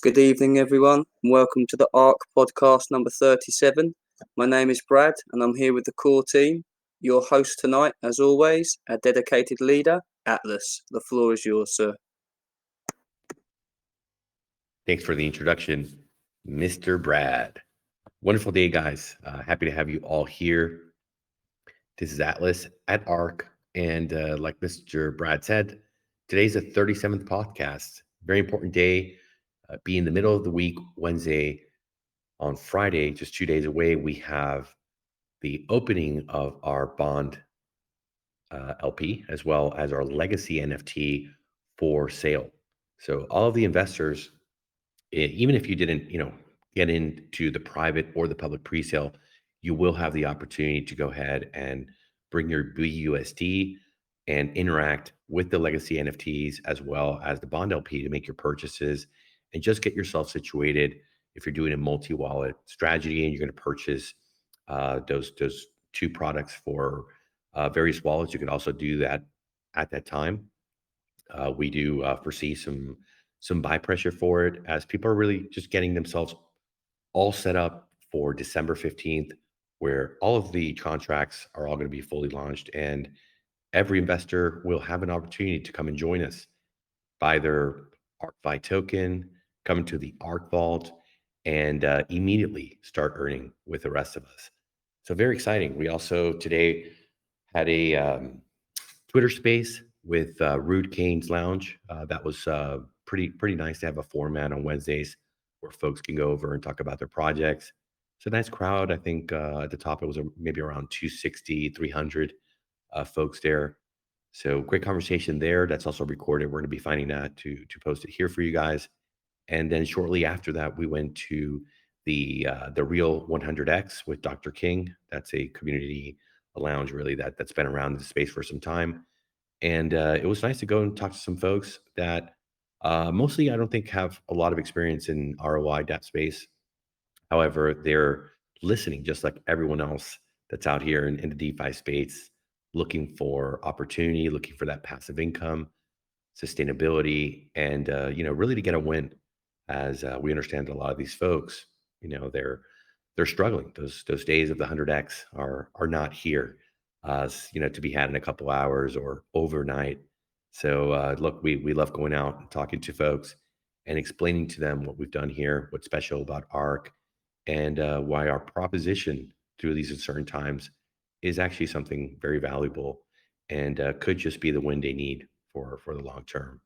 Good evening, everyone, and welcome to the ARC podcast number 37. My name is Brad, and I'm here with the core team. Your host tonight, as always, our dedicated leader, Atlas. The floor is yours, sir. Thanks for the introduction, Mr. Brad. Wonderful day, guys. Happy to have you all here. This is Atlas at ARC, and like Mr. Brad said, today's the 37th podcast. Very important day. Be in the middle of the week, Wednesday. On Friday, just 2 days away, we have the opening of our bond LP as well as our legacy NFT for sale. So all of the investors, even if you didn't, get into the private or the public pre-sale, you will have the opportunity to go ahead and bring your BUSD and interact with the legacy NFTs as well as the bond LP to make your purchases and just get yourself situated. If you're doing a multi-wallet strategy and you're going to purchase those two products for various wallets, you can also do that at that time. We do foresee some buy pressure for it as people are really just getting themselves all set up for December 15th, where all of the contracts are all going to be fully launched and every investor will have an opportunity to come and join us, buy their ARCVI token, come into the ARC Vault, and immediately start earning with the rest of us. So very exciting. We also today had a Twitter space with Rude Kane's Lounge. That was pretty nice to have a format on Wednesdays where folks can go over and talk about their projects. It's a nice crowd. I think at the top it was maybe around 260, 300 folks there. So great conversation there. That's also recorded. We're going to be finding that to post it here for you guys. And then shortly after that, we went to the Real 100X with Dr. King. That's a community lounge really that's been around in the space for some time. And it was nice to go and talk to some folks that mostly I don't think have a lot of experience in ROI DApp space. However, they're listening just like everyone else that's out here in the DeFi space, looking for opportunity, looking for that passive income, sustainability, and really to get a win. As we understand, a lot of these folks, they're struggling. Those days of the 100x are not here, to be had in a couple hours or overnight. So look, we love going out and talking to folks and explaining to them what we've done here, what's special about ARC, and why our proposition through these uncertain times is actually something very valuable and could just be the win they need for the long term.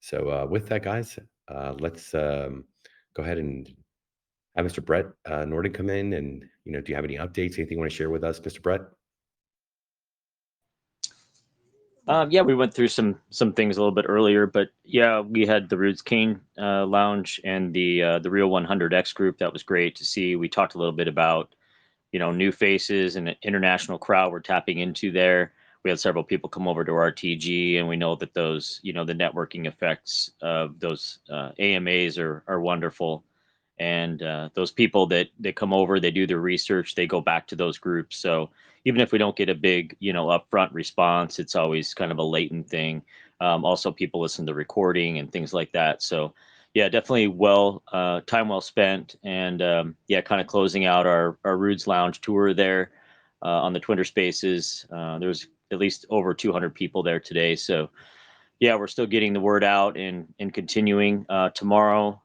So with that, guys, let's go ahead and have Mr. Brett Norden come in. And do you have any updates? Anything you want to share with us, Mr. Brett? Yeah, we went through some things a little bit earlier, but yeah, we had the Rude Kane Lounge and the Real 100X group. That was great to see. We talked a little bit about new faces and an international crowd we're tapping into there. We had several people come over to RTG, and we know that those the networking effects of those AMAs are wonderful. And those people that come over, they do their research, they go back to those groups. So even if we don't get a big upfront response, it's always kind of a latent thing. Also, people listen to recording and things like that. So yeah, definitely time well spent. And yeah, kind of closing out our Rude's Lounge tour there on the Twitter Spaces. There was at least over 200 people there today. So yeah, we're still getting the word out and continuing. Tomorrow,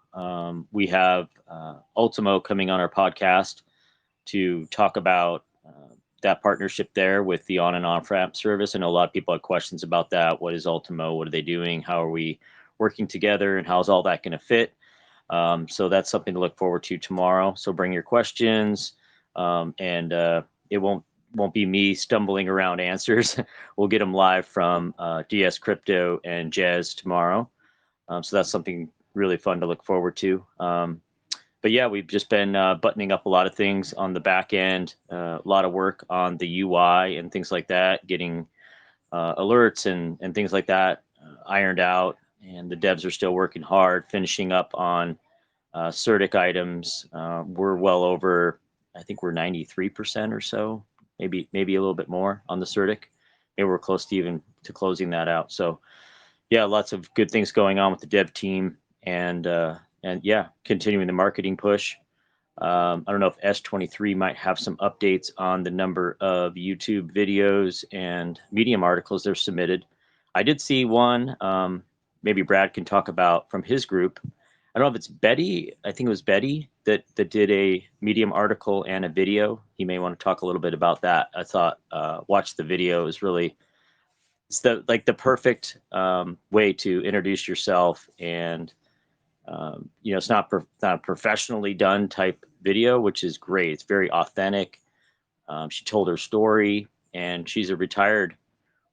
we have Ultimo coming on our podcast to talk about that partnership there with the on and off ramp service. I know a lot of people have questions about that. What is Ultimo? What are they doing? How are we working together? And how's all that going to fit? So that's something to look forward to tomorrow. So bring your questions, and it won't be me stumbling around answers. We'll get them live from DS Crypto and Jazz tomorrow. So that's something really fun to look forward to. But yeah, we've just been buttoning up a lot of things on the back end, a lot of work on the UI and things like that, getting alerts and things like that ironed out. And the devs are still working hard, finishing up on CertiK items. We're well over, I think we're 93% or so, maybe a little bit more on the CertiK. Maybe we're close to even to closing that out. So yeah, lots of good things going on with the dev team. And yeah, continuing the marketing push. I don't know if S23 might have some updates on the number of YouTube videos and Medium articles they're submitted. I did see one, maybe Brad can talk about from his group. I don't know if it's Betty. I think it was Betty that did a Medium article and a video. He may want to talk a little bit about that. I thought watch the video is really, it's the perfect way to introduce yourself, and it's not a professionally done type video, which is great. It's very authentic. She told her story, and she's a retired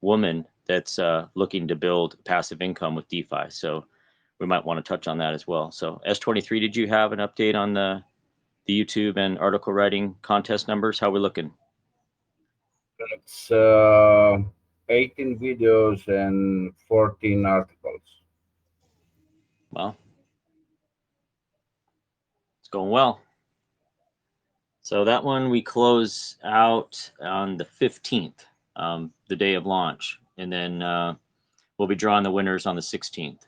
woman that's looking to build passive income with DeFi. So we might want to touch on that as well. So S23, did you have an update on the YouTube and article writing contest numbers? How are we looking? It's 18 videos and 14 articles. Well, it's going well. So that one we close out on the 15th, the day of launch. And then we'll be drawing the winners on the 16th.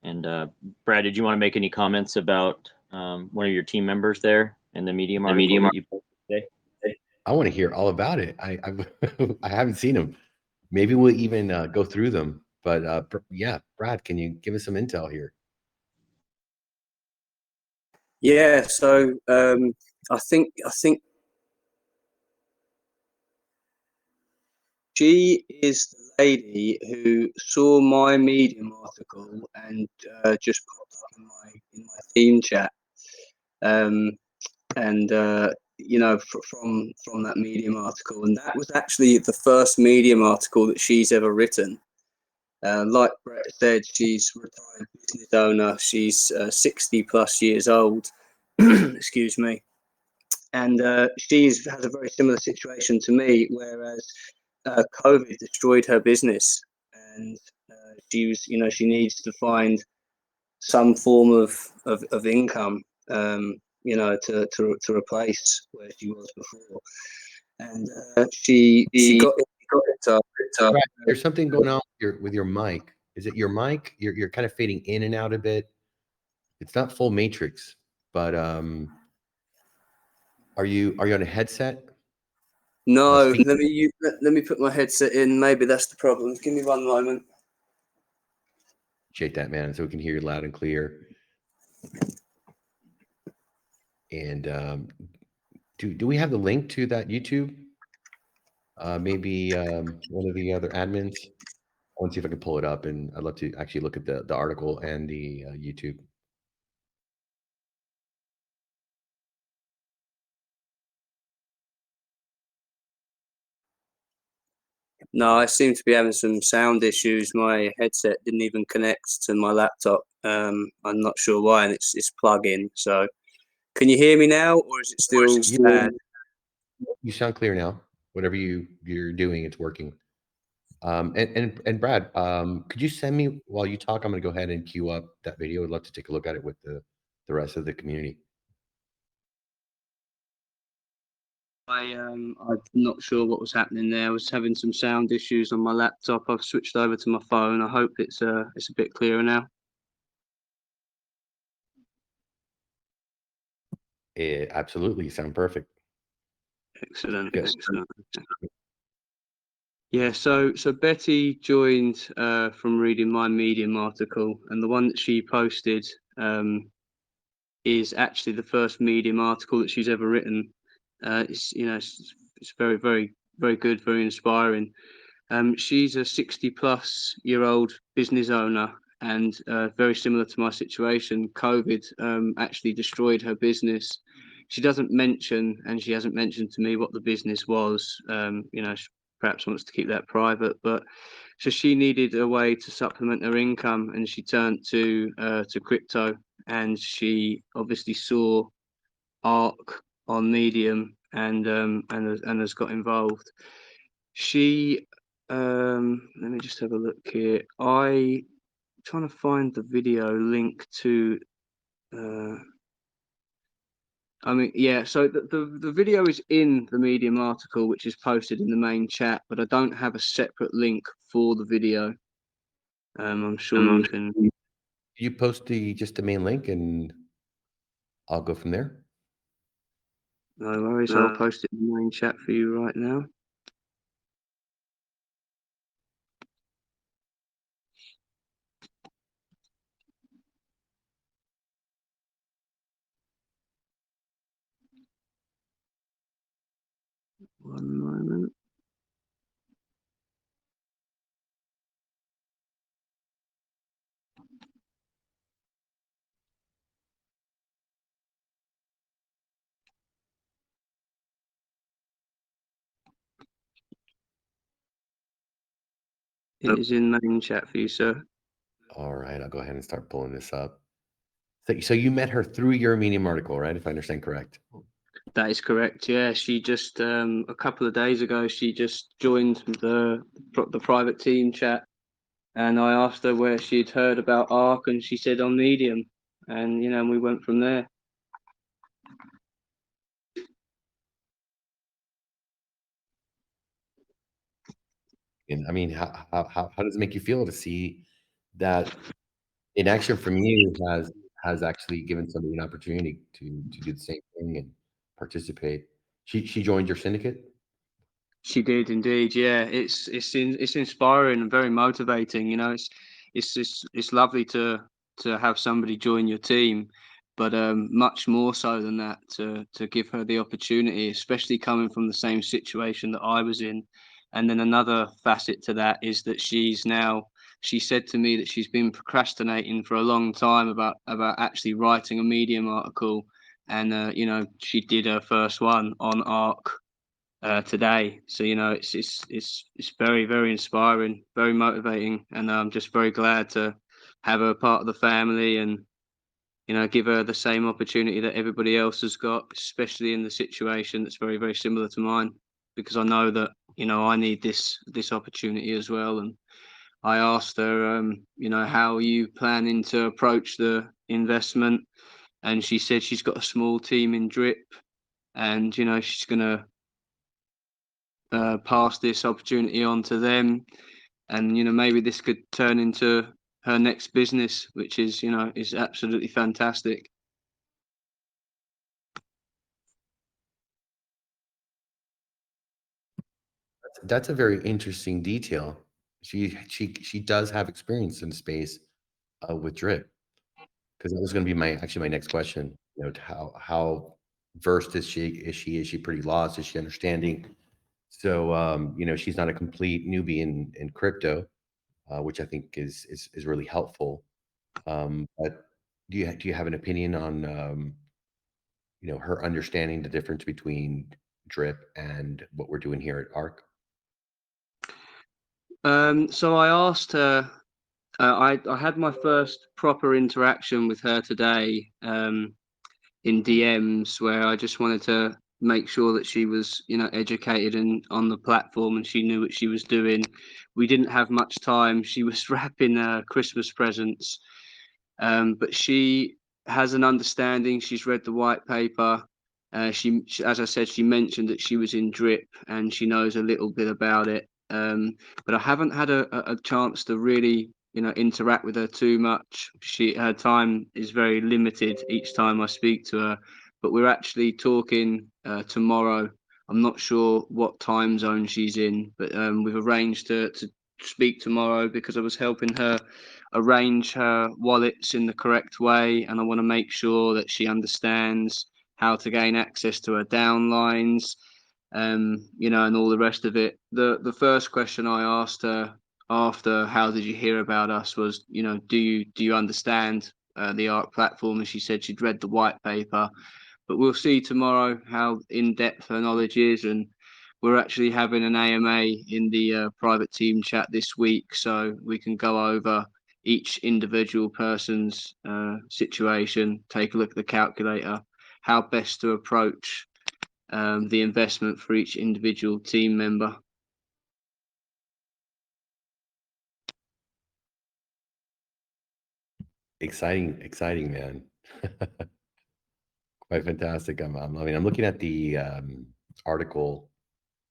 And Brad, did you want to make any comments about one of your team members there in the Medium article that you posted today? I want to hear all about it. I I haven't seen them. Maybe we'll even go through them. But yeah, Brad, can you give us some intel here? Yeah, so I think she is the lady who saw my Medium article and just popped up in my team chat, and from that Medium article, and that was actually the first Medium article that she's ever written. Like Brett said, she's a retired business owner. She's 60 plus years old. Excuse me. And she has a very similar situation to me, whereas COVID destroyed her business, and she needs to find some form of income, to replace where she was before. And she got it. Brad, there's something going on with your mic. Is it your mic? You're kind of fading in and out a bit. It's not full matrix, but are you on a headset? No, let me put my headset in. Maybe that's the problem. Give me one moment. Appreciate that, man. So we can hear you loud and clear. And do we have the link to that YouTube? Maybe one of the other admins. I want to see if I can pull it up, and I'd love to actually look at the article and the YouTube. No, I seem to be having some sound issues. My headset didn't even connect to my laptop. I'm not sure why, and it's plug-in. So, can you hear me now, or is it still bad? You sound clear now. Whatever you're doing, it's working. And Brad, could you send me while you talk? I'm going to go ahead and queue up that video. I'd love to take a look at it with the rest of the community. I'm not sure what was happening there. I was having some sound issues on my laptop. I've switched over to my phone. I hope it's a bit clearer now. Absolutely, you sound perfect. Excellent. Good. Excellent. Yeah, so Betty joined from reading my Medium article, and the one that she posted is actually the first Medium article that she's ever written. It's very, very, very good, very inspiring. She's a 60-plus-year-old business owner, and very similar to my situation. COVID actually destroyed her business. She doesn't mention, and she hasn't mentioned to me what the business was. She perhaps wants to keep that private, but so she needed a way to supplement her income, and she turned to crypto, and she obviously saw ARK on Medium, and has got involved. She let me just have a look here. I'm trying to find the video link to so the video is in the Medium article, which is posted in the main chat, but I don't have a separate link for the video. I'm sure you can you post just the main link and I'll go from there. No worries. I'll post it in the main chat for you right now. One moment. It is in main chat for you, sir. All right, I'll go ahead and start pulling this up. So you met her through your Medium article, right? If I understand correct. That is correct. Yeah, she just a couple of days ago she just joined the private team chat, and I asked her where she'd heard about ARC, and she said on Medium, and we went from there. And I mean, how does it make you feel to see that in action from you has actually given somebody an opportunity to do the same thing and participate? She joined your syndicate. She did indeed. Yeah, it's inspiring and very motivating. It's lovely to have somebody join your team, but much more so than that, to give her the opportunity, especially coming from the same situation that I was in. And then another facet to that is that she said to me that she's been procrastinating for a long time about actually writing a Medium article, and she did her first one on ARC today. So it's very, very inspiring, very motivating, and I'm just very glad to have her part of the family, and give her the same opportunity that everybody else has got, especially in the situation that's very, very similar to mine, because I know that I need this opportunity as well. And I asked her, how are you planning to approach the investment? And she said she's got a small team in Drip, and she's gonna pass this opportunity on to them, and maybe this could turn into her next business, which is absolutely fantastic. That's a very interesting detail. She does have experience in the space with Drip, because that was going to be my next question. How versed is she? Is she pretty lost? Is she understanding? So she's not a complete newbie in crypto, which I think is really helpful. But do you have an opinion on her understanding the difference between Drip and what we're doing here at ARC? So I asked her. I had my first proper interaction with her today, in DMs, where I just wanted to make sure that she was, educated and on the platform, and she knew what she was doing. We didn't have much time. She was wrapping Christmas presents, but she has an understanding. She's read the white paper. As I said, she mentioned that she was in Drip, and she knows a little bit about it. But I haven't had a chance to really, interact with her too much. Her time is very limited each time I speak to her. But we're actually talking tomorrow. I'm not sure what time zone she's in, but we've arranged to speak tomorrow, because I was helping her arrange her wallets in the correct way, and I want to make sure that she understands how to gain access to her downlines, and all the rest of it. The first question I asked her after "How did you hear about us?" was, do you understand the ARC platform? And she said she'd read the white paper. But we'll see tomorrow how in depth her knowledge is, and we're actually having an AMA in the private team chat this week, so we can go over each individual person's situation, take a look at the calculator, how best to approach the investment for each individual team member. Exciting, man. Quite fantastic. I'm loving. I'm looking at the article.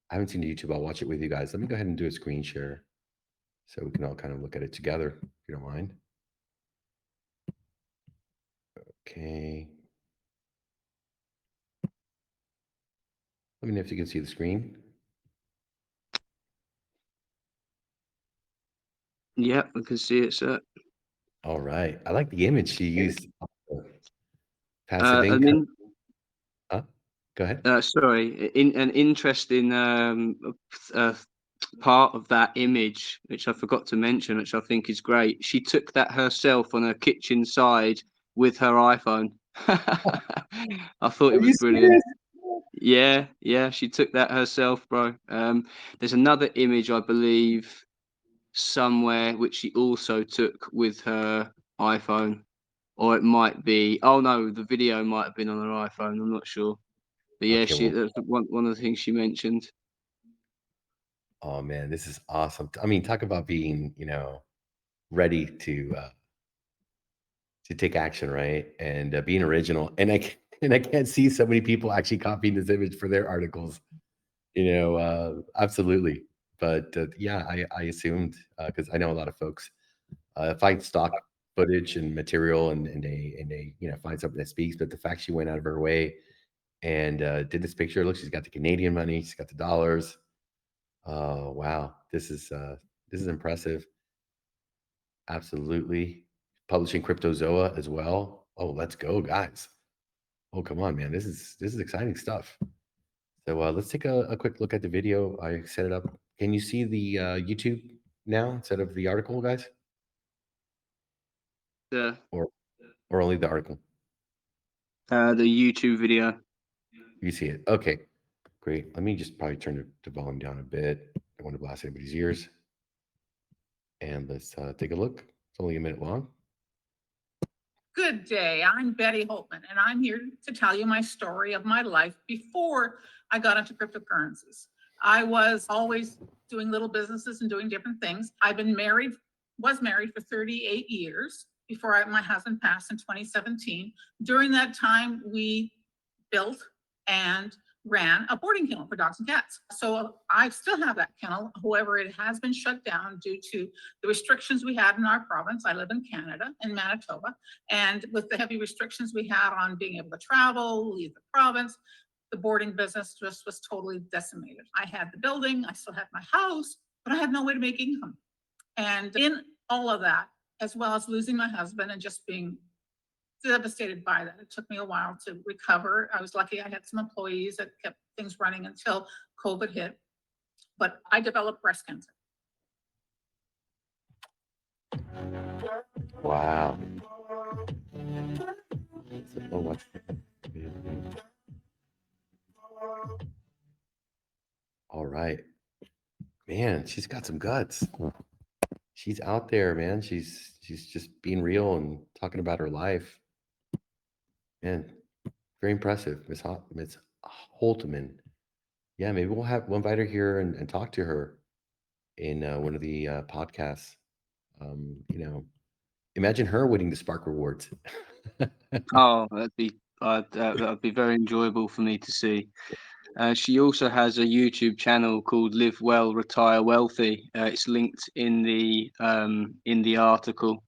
I haven't seen the YouTube. I'll watch it with you guys. Let me go ahead and do a screen share so we can all kind of look at it together, if you don't mind. Okay. Let me know if you can see the screen. Yeah, I can see it, sir. All right. I like the image she used. Passive An income. Huh? Go ahead. sorry, an interesting part of that image, which I forgot to mention, which I think is great. She took that herself on her kitchen side with her iPhone. I thought Are it you was brilliant. serious? Yeah, she took that herself, bro. There's another image, I believe, somewhere which she also took with her iPhone, or it might be. Oh no, the video might have been on her iPhone. I'm not sure. But yeah, Okay, well, that's one of the things she mentioned. oh man, this is awesome. I mean, talk about being, ready to take action, right? And being original. And and I can't see so many people actually copying this image for their articles. Absolutely. But yeah, I assumed because I know a lot of folks find stock footage and material, and they find something that speaks. But the fact she went out of her way and did this picture, look, she's got the Canadian money, she's got the dollars. Oh wow, this is impressive. Absolutely. Publishing Cryptozoa as well. Oh, let's go, guys. Oh, come on, man. This is exciting stuff. So let's take a quick look at the video. I set it up. Can you see the YouTube now instead of the article, guys? The Or only the article? the YouTube video. You see it. Okay, great. Let me just probably turn the volume down a bit. I don't want to blast anybody's ears. And let's take a look. It's only a minute long. Good day. I'm Betty Holtman, and I'm here to tell you my story of my life before I got into cryptocurrencies. I was always doing little businesses and doing different things. Was married for 38 years before my husband passed in 2017. During that time, we built and ran a boarding kennel for dogs and cats. So I still have that kennel. However, it has been shut down due to the restrictions we had in our province. I live in Canada, in Manitoba, and with the heavy restrictions we had on being able to travel, leave the province, the boarding business just was totally decimated. I had the building, I still had my house, but I had no way to make income. And in all of that, as well as losing my husband and just being devastated by that. It took me a while to recover. I was lucky I had some employees that kept things running until COVID hit, but I developed breast cancer. Wow. Oh, what? All right. Man, she's got some guts. She's out there, man. She's just being real and talking about her life. Man, very impressive, Miss Holtman. Yeah, maybe we'll invite her here and talk to her in one of the podcasts. Imagine her winning the Spark Rewards. Oh, that'd be very enjoyable for me to see. She also has a YouTube channel called Live Well, Retire Wealthy. It's linked in the article.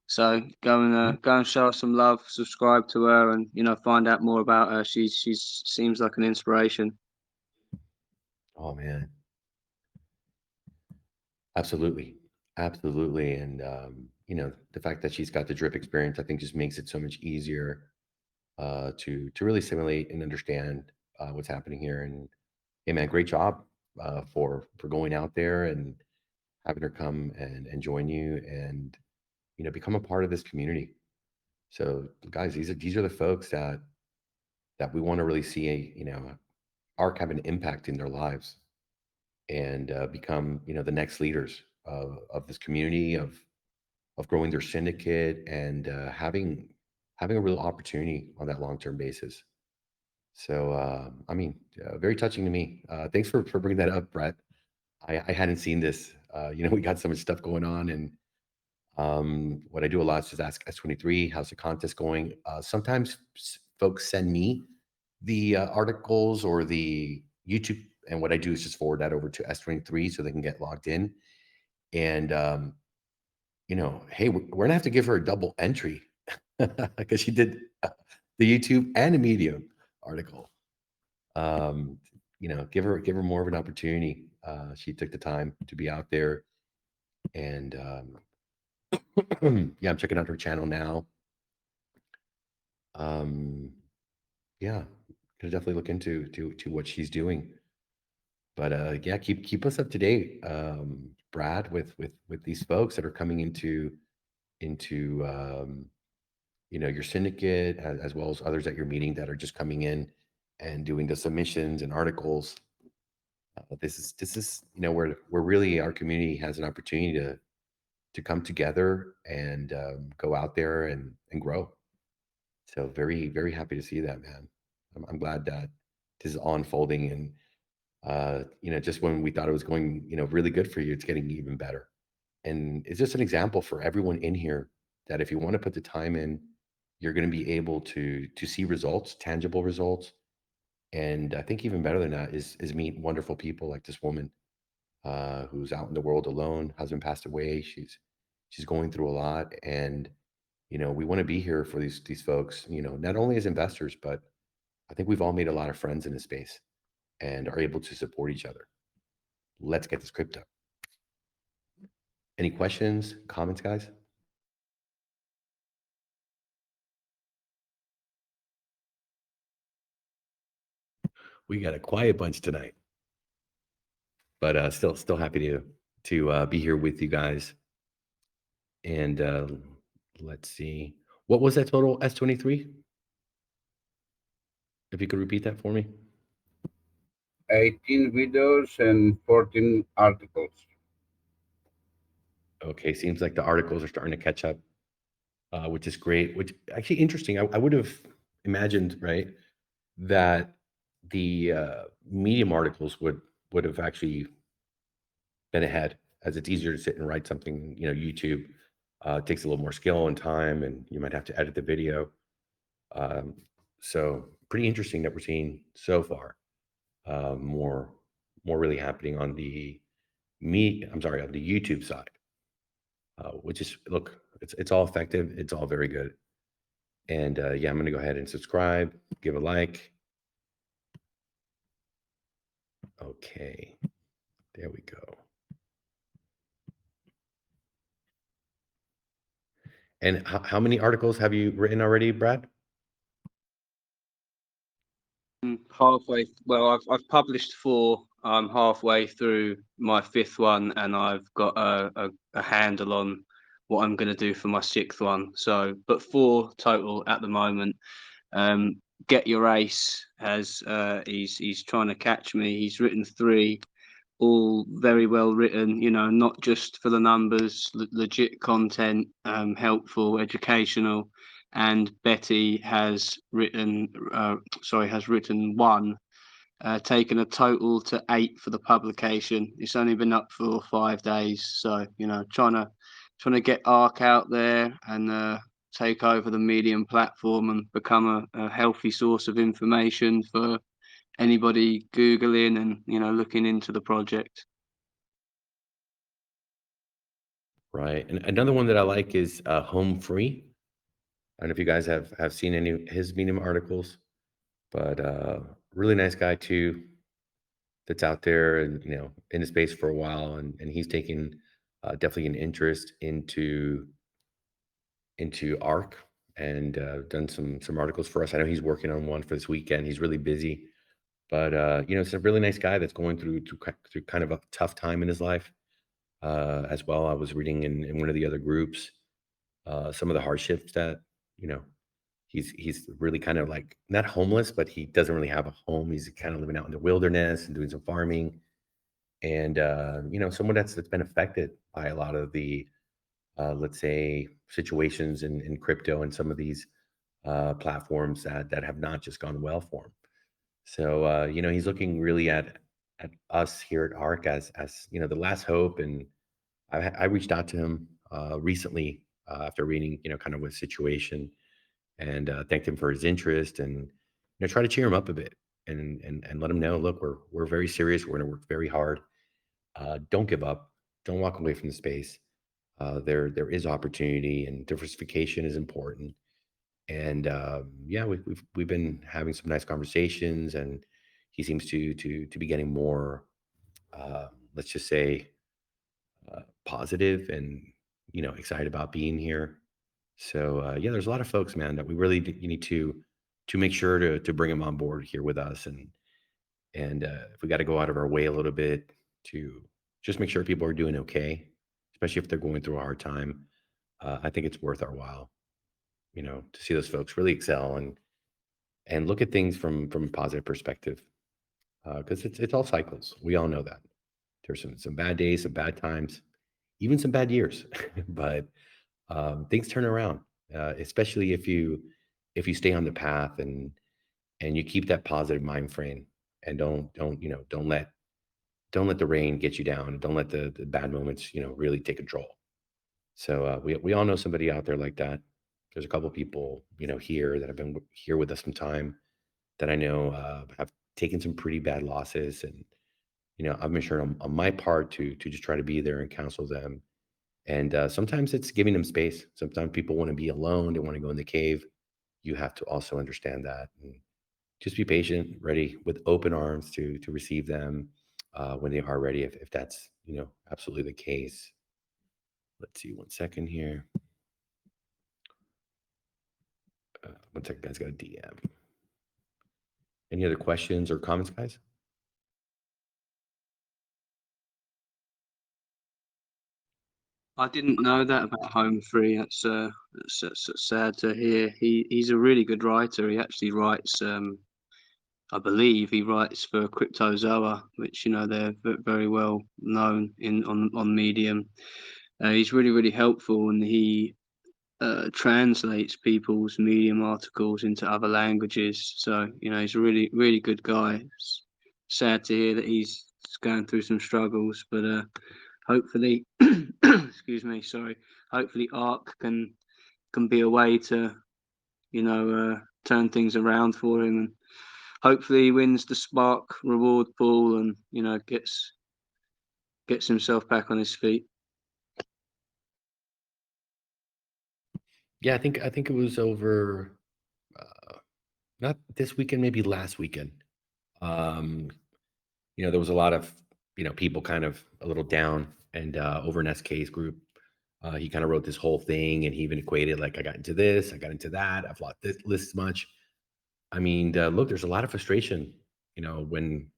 So go and show her some love, subscribe to her, and find out more about her. She seems like an inspiration. Oh man, absolutely, absolutely, and the fact that she's got the drip experience, I think, just makes it so much easier to really simulate and understand what's happening here. And hey, man, great job for going out there and having her come and join you and become a part of this community. So, guys, these are the folks that we want to really see ARC have an impact in their lives and become the next leaders of this community of growing their syndicate and having a real opportunity on that long-term basis. So I mean, very touching to me. Thanks for bringing that up, Brett. I hadn't seen this. We got so much stuff going on, and what I do a lot is just ask S23, how's the contest going? Sometimes folks send me the articles or the YouTube, and what I do is just forward that over to S23 so they can get logged in. And hey, we're gonna have to give her a double entry because she did the YouTube and a Medium article. Give her more of an opportunity. She took the time to be out there, and yeah, I'm checking out her channel now. Yeah, gonna definitely look into to what she's doing. But yeah, keep us up to date, Brad, with these folks that are coming into your syndicate, as well as others that you're meeting that are just coming in and doing the submissions and articles. This is where really our community has an opportunity to come together and go out there and grow. So very, very happy to see that, man. I'm glad that this is all unfolding, and just when we thought it was going, really good for you, it's getting even better. And it's just an example for everyone in here that if you want to put the time in, you're going to be able to see results, tangible results. And I think even better than that is meet wonderful people like this woman who's out in the world alone. Husband passed away. She's going through a lot, and we want to be here for these folks. Not only as investors, but I think we've all made a lot of friends in this space and are able to support each other. Let's get this crypto. Any questions, comments, guys? We got a quiet bunch tonight, but still happy to be here with you guys. And let's see, what was that total S23? If you could repeat that for me. 18 videos and 14 articles. Okay, seems like the articles are starting to catch up, which is great. Which actually interesting. I would have imagined, right, that the Medium articles would have actually been ahead, as it's easier to sit and write something. YouTube takes a little more skill and time, and you might have to edit the video. So pretty interesting that we're seeing so far more really happening on the on the YouTube side, which is, look, it's all effective. It's all very good. And yeah, I'm going to go ahead and subscribe, give a like. Okay, there we go. And how many articles have you written already, Brad? Halfway. Well, I've published 4. I'm halfway through my 5th one, and I've got a handle on what I'm going to do for my 6th one. So, but 4 total at the moment. Get Your Ace has he's trying to catch me. He's written 3, all very well written. Not just for the numbers, legit content, helpful, educational. And Betty has written 1, taken a total to 8 for the publication. It's only been up for 5 days, so trying to get ARC out there and take over the Medium platform and become a healthy source of information for anybody Googling and looking into the project. Right. And another one that I like is Home Free. I don't know if you guys have seen any of his Medium articles, but really nice guy too, that's out there and in the space for a while, and he's taken definitely an interest into ARC, and done some articles for us. I know he's working on one for this weekend. He's really busy, but it's a really nice guy that's going through kind of a tough time in his life as well. I was reading in one of the other groups some of the hardships that he's really kind of like not homeless, but he doesn't really have a home. He's kind of living out in the wilderness and doing some farming, and someone that's been affected by a lot of the let's say situations in crypto and some of these platforms that have not just gone well for him. So he's looking really at us here at ARC as the last hope. And I reached out to him recently after reading kind of what situation, and thanked him for his interest, and try to cheer him up a bit, and let him know, look, we're very serious. We're going to work very hard. Don't give up. Don't walk away from the space. There is opportunity, and diversification is important. And yeah, we've been having some nice conversations, and he seems to be getting more, let's just say, positive and excited about being here. So yeah, there's a lot of folks, man, that we really you need to make sure to bring them on board here with us, and if we got to go out of our way a little bit to just make sure people are doing okay, especially if they're going through a hard time. I think it's worth our while, to see those folks really excel and look at things from a positive perspective, because it's all cycles. We all know that there's some bad days, some bad times, even some bad years, but things turn around, especially if you stay on the path and you keep that positive mind frame, and don't let the rain get you down. Don't let the bad moments really take control. So we all know somebody out there like that. There's a couple people here that have been here with us some time that I know have taken some pretty bad losses, and I've been sure on my part to just try to be there and counsel them. And sometimes it's giving them space. Sometimes people want to be alone. They want to go in the cave. You have to also understand that, and just be patient, ready with open arms to receive them when they are ready. If that's absolutely the case. Let's see, 1 second here. 1 second, guys. Got a DM. Any other questions or comments, guys? I didn't know that about Home Free. That's sad to hear. He's a really good writer. He actually writes. I believe he writes for Cryptozoa, which they're very well known on Medium. He's really helpful, and he translates people's Medium articles into other languages. So he's a really good guy. It's sad to hear that he's going through some struggles, but hopefully, excuse me, sorry. Hopefully, Arc can be a way to turn things around for him, and hopefully he wins the Spark reward pool and gets himself back on his feet. Yeah, I think it was over, not this weekend, maybe last weekend. Um, there was a lot of people kind of a little down, and over in SK's group, he kind of wrote this whole thing, and he even equated like, I got into this, I got into that, I've lost this much. I mean, look, there's a lot of frustration, when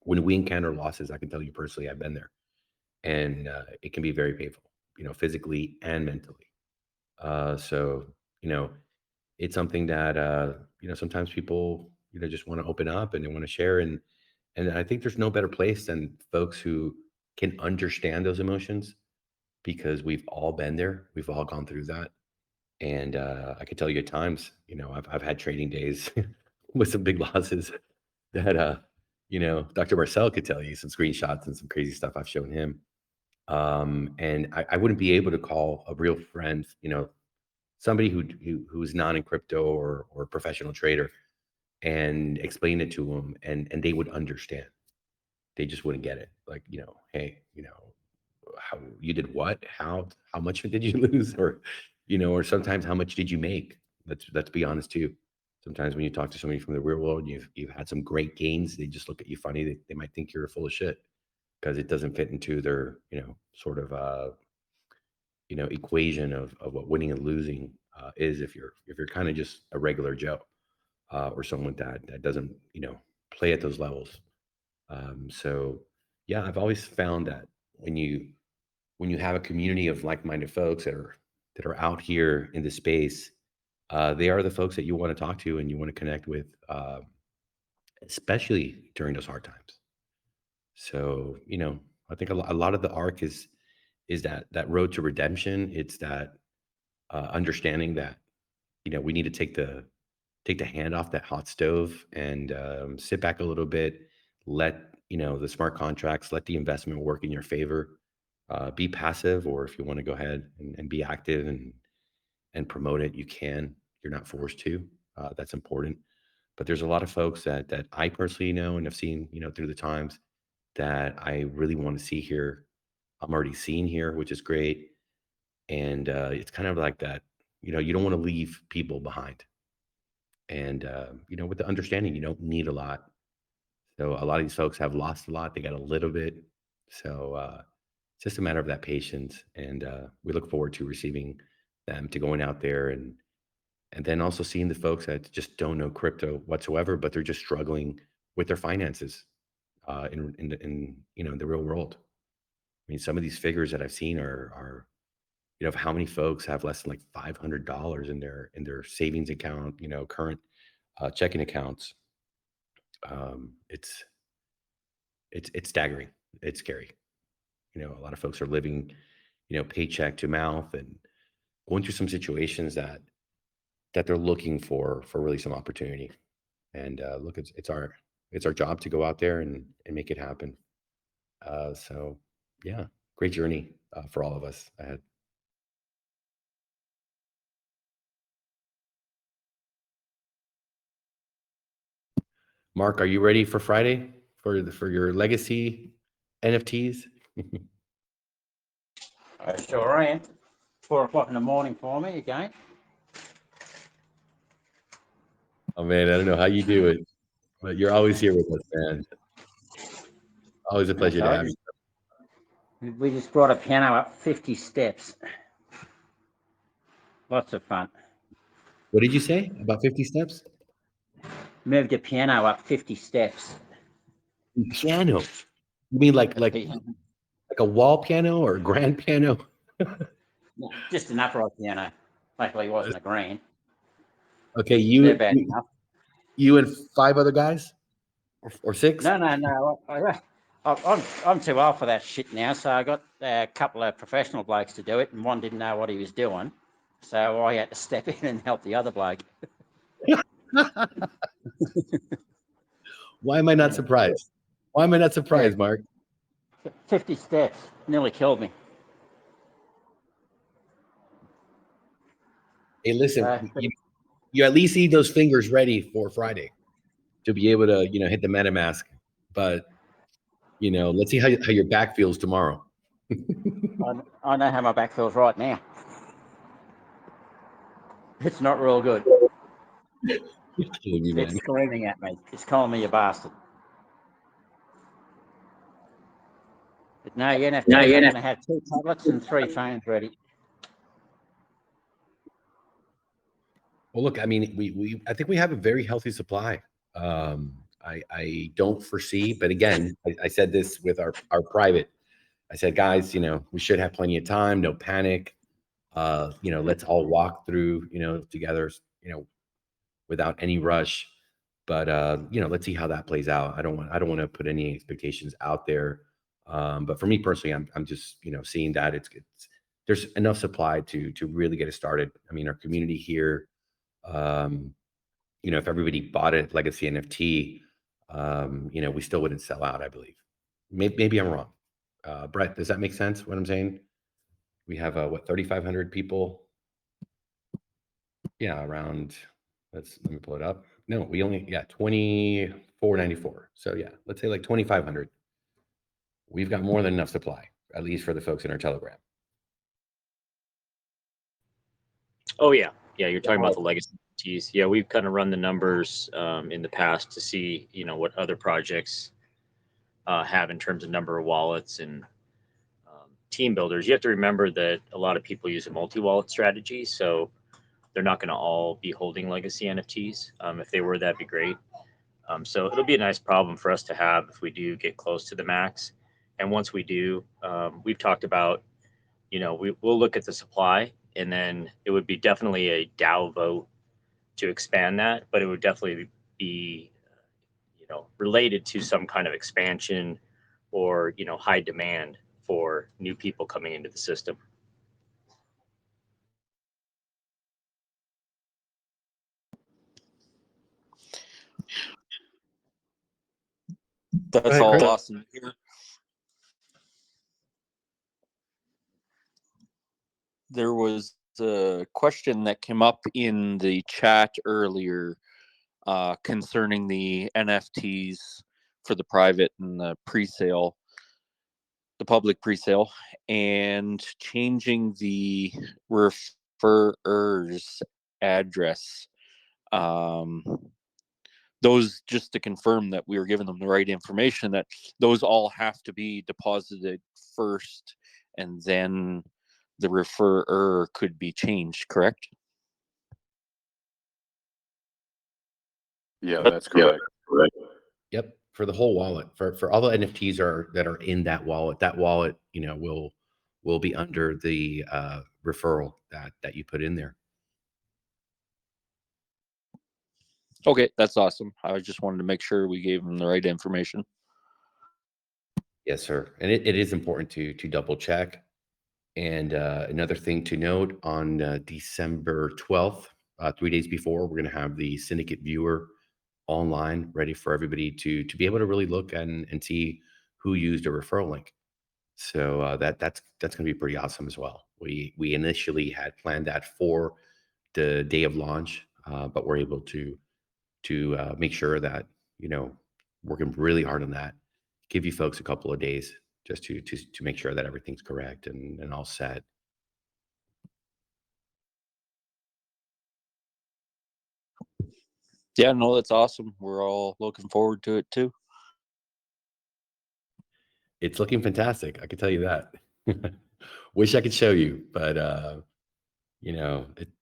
we encounter losses. I can tell you personally, I've been there, and it can be very painful, physically and mentally. So it's something that sometimes people just want to open up and they want to share, and I think there's no better place than folks who can understand those emotions, because we've all been there, we've all gone through that. And I could tell you at times, I've had trading days with some big losses that Dr. Marcel could tell you some screenshots and some crazy stuff I've shown him. And I wouldn't be able to call a real friend, somebody who's not in crypto or a professional trader, and explain it to them, and they would understand. They just wouldn't get it. Like, hey, how you did what? How much did you lose? Or sometimes how much did you make? Let's be honest too. Sometimes when you talk to somebody from the real world, and you've had some great gains, they just look at you funny. They might think you're full of shit because it doesn't fit into their, sort of equation of what winning and losing is, if you're kind of just a regular Joe, or someone that doesn't play at those levels. So yeah, I've always found that when you have a community of like-minded folks that are out here in the space, they are the folks that you want to talk to and you want to connect with, especially during those hard times. So I think a lot of the arc is that road to redemption. It's that understanding that we need to take the hand off that hot stove, and sit back a little bit, let the smart contracts, let the investment work in your favor. Be passive, or if you want to go ahead and be active and promote it, you can. You're not forced to. That's important. But there's a lot of folks that I personally know and have seen through the times that I really want to see here. I'm already seeing here, which is great. And it's kind of like that, you don't want to leave people behind. And, with the understanding, you don't need a lot. So a lot of these folks have lost a lot. They got a little bit. So it's just a matter of that patience. And we look forward to receiving them, to going out there and then also seeing the folks that just don't know crypto whatsoever, but they're just struggling with their finances in the real world. I mean, some of these figures that I've seen are how many folks have less than like $500 in their savings account, current checking accounts. It's staggering. It's scary. A lot of folks are living, paycheck to mouth and going through some situations that they're looking for really some opportunity. And look, it's our job to go out there and make it happen. So yeah, great journey for all of us ahead. Mark, are you ready for Friday for your legacy NFTs? I sure am. 4 o'clock in the morning for me again. Oh man, I don't know how you do it, but you're always here with us, man. Always a pleasure to have you. We just brought a piano up 50 steps. Lots of fun. What did you say about 50 steps? Moved a piano up 50 steps. Piano? You mean like a wall piano or a grand piano? No, just an upright piano. Luckily, it wasn't a grand. Okay, They're bad enough. you and 5 other guys, or 6? No. I'm too old for that shit now. So I got a couple of professional blokes to do it, and one didn't know what he was doing, so I had to step in and help the other bloke. Why am I not surprised? Why am I not surprised, Mark? 50 steps nearly killed me. Hey, listen, you at least need those fingers ready for Friday to be able to, hit the MetaMask. But, let's see how your back feels tomorrow. I know how my back feels right now. It's not real good. It's killing me, man. It's screaming at me. It's calling me a bastard. But no, you're going to have 2 tablets and 3 phones ready. Well, look, I mean, I think we have a very healthy supply. I don't foresee, but again, I said this with our private. I said, guys, we should have plenty of time, no panic. Let's all walk through, together, without any rush. But let's see how that plays out. I don't want to put any expectations out there. But for me personally, I'm just seeing that it's there's enough supply to really get it started. I mean, our community here. If everybody bought it legacy NFT, we still wouldn't sell out, I believe. Maybe I'm wrong. Brett, does that make sense what I'm saying? We have 3,500 people. Yeah, around, let me pull it up. No, we only 2,494. So yeah, let's say like 2,500. We've got more than enough supply, at least for the folks in our Telegram. Oh yeah. Yeah, you're talking about the legacy NFTs. Yeah, we've kind of run the numbers in the past to see, what other projects have in terms of number of wallets and team builders. You have to remember that a lot of people use a multi-wallet strategy, so they're not going to all be holding legacy NFTs. If they were, that'd be great. So it'll be a nice problem for us to have if we do get close to the max. And once we do, we've talked about, we'll look at the supply. And then it would be definitely a DAO vote to expand that, but it would definitely be, related to some kind of expansion or, high demand for new people coming into the system. That's all awesome to hear. There was a question that came up in the chat earlier concerning the NFTs for the private and the pre-sale, the public pre-sale, and changing the referrer's address. Those, just to confirm that we were giving them the right information, that those all have to be deposited first, and then the referrer could be changed, correct? Yeah, that's correct. Yep, for the whole wallet, for all the NFTs that are in that wallet, will be under the referral that you put in there. Okay, that's awesome. I just wanted to make sure we gave them the right information. Yes, sir. And it is important to double check. And another thing to note, on December 12th, 3 days before, we're going to have the Syndicate Viewer online, ready for everybody to be able to really look and see who used a referral link. So that's going to be pretty awesome as well. We initially had planned that for the day of launch, but we're able to make sure that, working really hard on that, give you folks a couple of days just to make sure that everything's correct and all set. Yeah, no, that's awesome. We're all looking forward to it too. It's looking fantastic, I can tell you that. Wish I could show you, but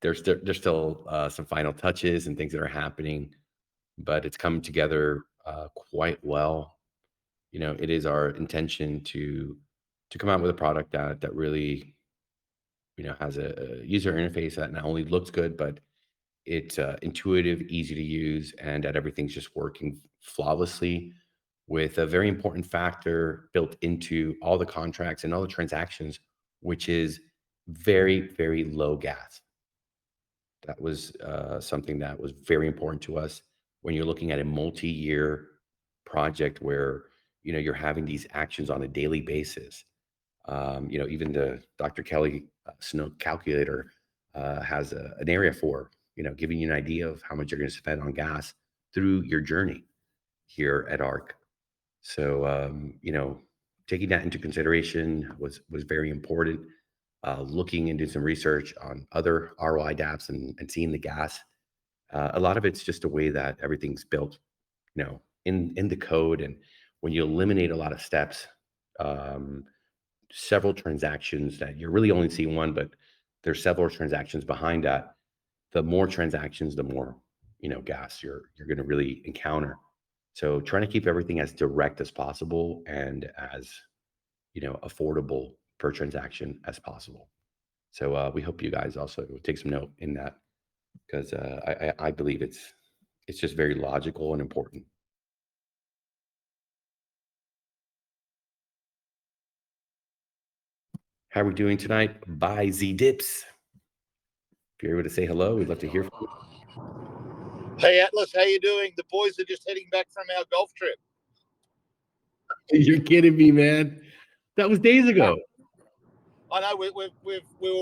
there's still some final touches and things that are happening, but it's come together quite well. It is our intention to come out with a product that really, has a user interface that not only looks good, but it's intuitive, easy to use, and that everything's just working flawlessly, with a very important factor built into all the contracts and all the transactions, which is very, very low gas. That was something that was very important to us when you're looking at a multi-year project where you're having these actions on a daily basis. Even the Dr. Kelly Snow calculator has an area for giving you an idea of how much you're going to spend on gas through your journey here at ARC. So taking that into consideration was very important. Looking into some research on other ROI dApps and seeing the gas. A lot of it's just a way that everything's built, in the code. And when you eliminate a lot of steps, several transactions that you're really only seeing one, but there's several transactions behind that. The more transactions, the more, gas you're going to really encounter. So trying to keep everything as direct as possible and as, affordable per transaction as possible. So we hope you guys also take some note in that, because I believe it's just very logical and important. How are we doing tonight? By Z Dips. If you're able to say hello, we'd love to hear from you. Hey Atlas, how you doing? The boys are just heading back from our golf trip. You're kidding me, man. That was days ago. I know we were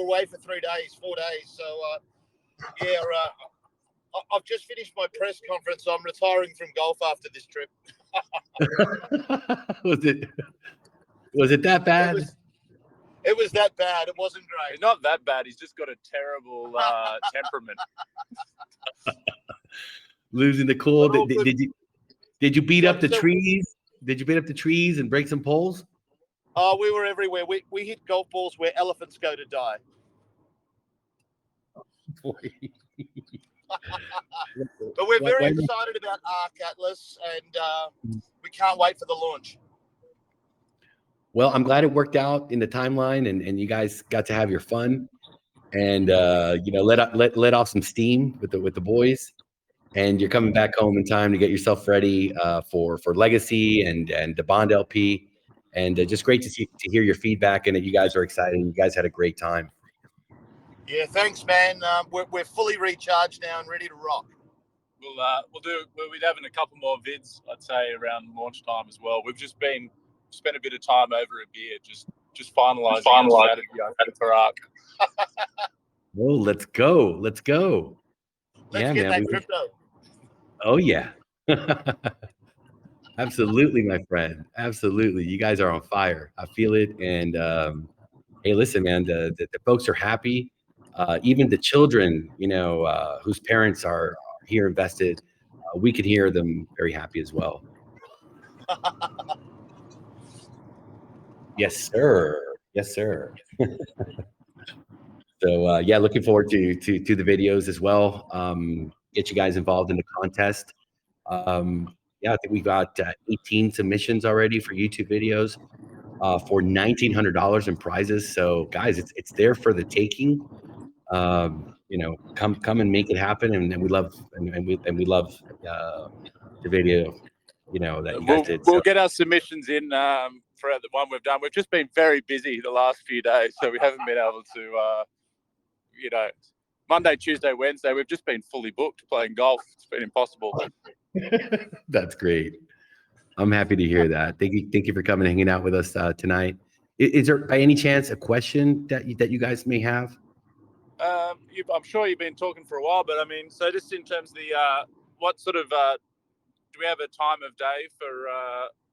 away for 4 days. So I've just finished my press conference. So I'm retiring from golf after this trip. Was it that bad? It was that bad. It wasn't great. He's not that bad. He's just got a terrible temperament. Losing the cool. Did you beat up the trees? Did you beat up the trees and break some poles? Oh, we were everywhere. We hit golf balls where elephants go to die. Boy. But we're very excited about ARC, Atlas, and we can't wait for the launch. Well, I'm glad it worked out in the timeline, and you guys got to have your fun, and let off some steam with the boys. And you're coming back home in time to get yourself ready for Legacy and the Bond LP. And just great to hear your feedback and that you guys are excited. You guys had a great time. Yeah, thanks, man. We're fully recharged now and ready to rock. We'll be having a couple more vids, I'd say, around launch time as well. We've just spent a bit of time over a beer, just finalizing strategy for ARC. Oh, let's go. Let's get that crypto. Oh yeah. Absolutely, my friend. Absolutely. You guys are on fire. I feel it. And hey, listen, man, the folks are happy. even the children, whose parents are here invested, we can hear them very happy as well. Yes, sir. Yes, sir. So yeah, looking forward to the videos as well. Get you guys involved in the contest. Yeah, I think we got 18 submissions already for YouTube videos for $1,900 in prizes. So guys, it's there for the taking. Come and make it happen, and we love we love the video. That you guys did. We'll get our submissions in for the one we've done. We've just been very busy the last few days, so we haven't been able to. Monday, Tuesday, Wednesday, we've just been fully booked playing golf. It's been impossible. That's great. I'm happy to hear that. Thank you for coming and hanging out with us tonight. Is there by any chance a question that you guys may have? I'm sure you've been talking for a while, but I mean, so just in terms of the what sort of do we have a time of day for